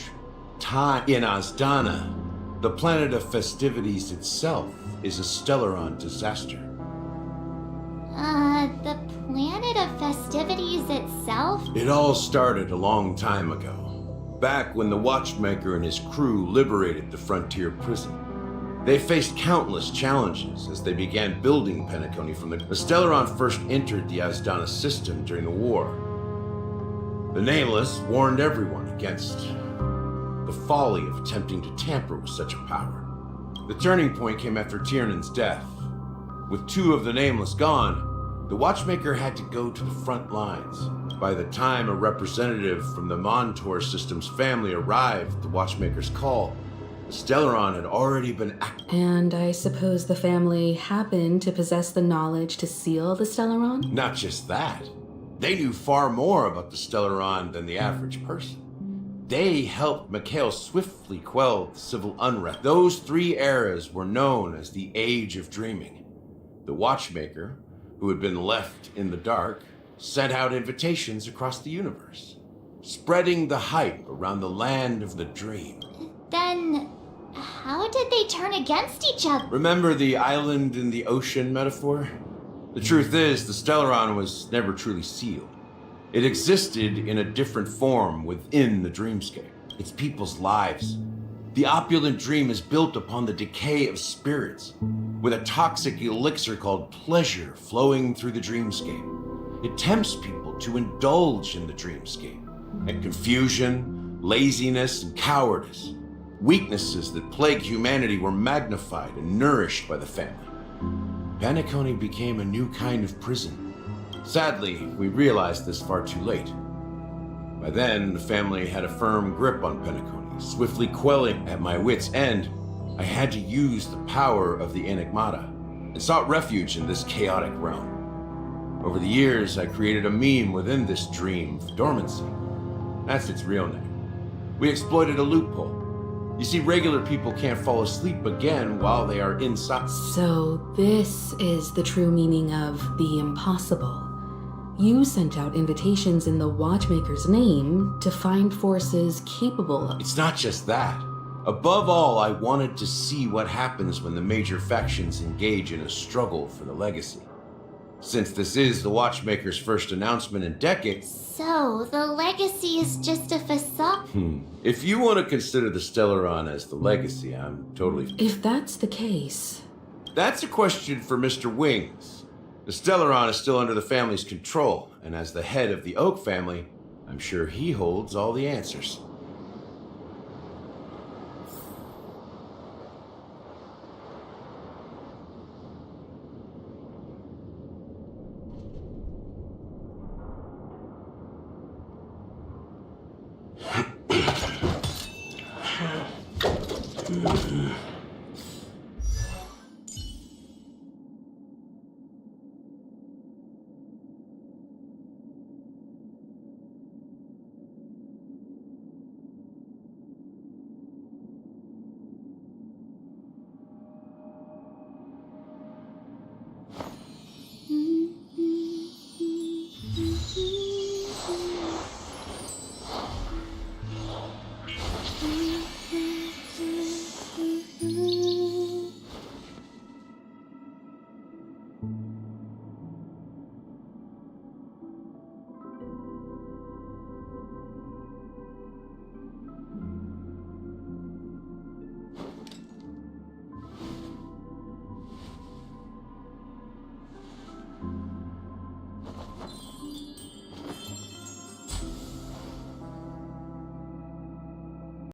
time. In Asdana, the planet of festivities itself is a Stellaron disaster. The planet of festivities itself? It all started a long time ago, back when the Watchmaker and his crew liberated the frontier prison. They faced countless challenges as they began building Penacony from the Stellaron first entered the Asdana system during the war. The Nameless warned everyone against the folly of attempting to tamper with such a power. The turning point came after Tiernan's death. With two of the Nameless gone, the Watchmaker had to go to the front lines. By the time a representative from the Montour system's family arrived at the Watchmaker's call, the Stellaron had already been active. And I suppose the family happened to possess the knowledge to seal the Stellaron? Not just that. They knew far more about the Stellaron than the average person. They helped Mikhail swiftly quell the civil unrest. Those 3 eras were known as the Age of Dreaming. The Watchmaker, who had been left in the dark, sent out invitations across the universe, spreading the hype around the land of the dream. Then, how did they turn against each other? Remember the island in the ocean metaphor? The truth is, the Stellaron was never truly sealed. It existed in a different form within the dreamscape. It's people's lives. The opulent dream is built upon the decay of spirits. with a toxic elixir called pleasure flowing through the dreamscape. It tempts people to indulge in the dreamscape, and confusion, laziness, and cowardice, weaknesses that plague humanity, were magnified and nourished by the family. Penacony became a new kind of prison. Sadly, we realized this far too late. By then, the family had a firm grip on Penacony, swiftly quelling at my wit's end. I had to use the power of the Enigmata, and sought refuge in this chaotic realm. Over the years, I created a meme within this dream of dormancy. That's its real name. We exploited a loophole. You see, regular people can't fall asleep again while they are inside. So this is the true meaning of the impossible. You sent out invitations in the Watchmaker's name to find forces capable of... It's not just that. Above all, I wanted to see what happens when the major factions engage in a struggle for the legacy. Since this is the Watchmaker's first announcement in decades... So, the legacy is just a facade? If you want to consider the Stellaron as the legacy, I'm totally... If that's the case... That's a question for Mr. Wings. The Stellaron is still under the family's control, and as the head of the Oak family, I'm sure he holds all the answers.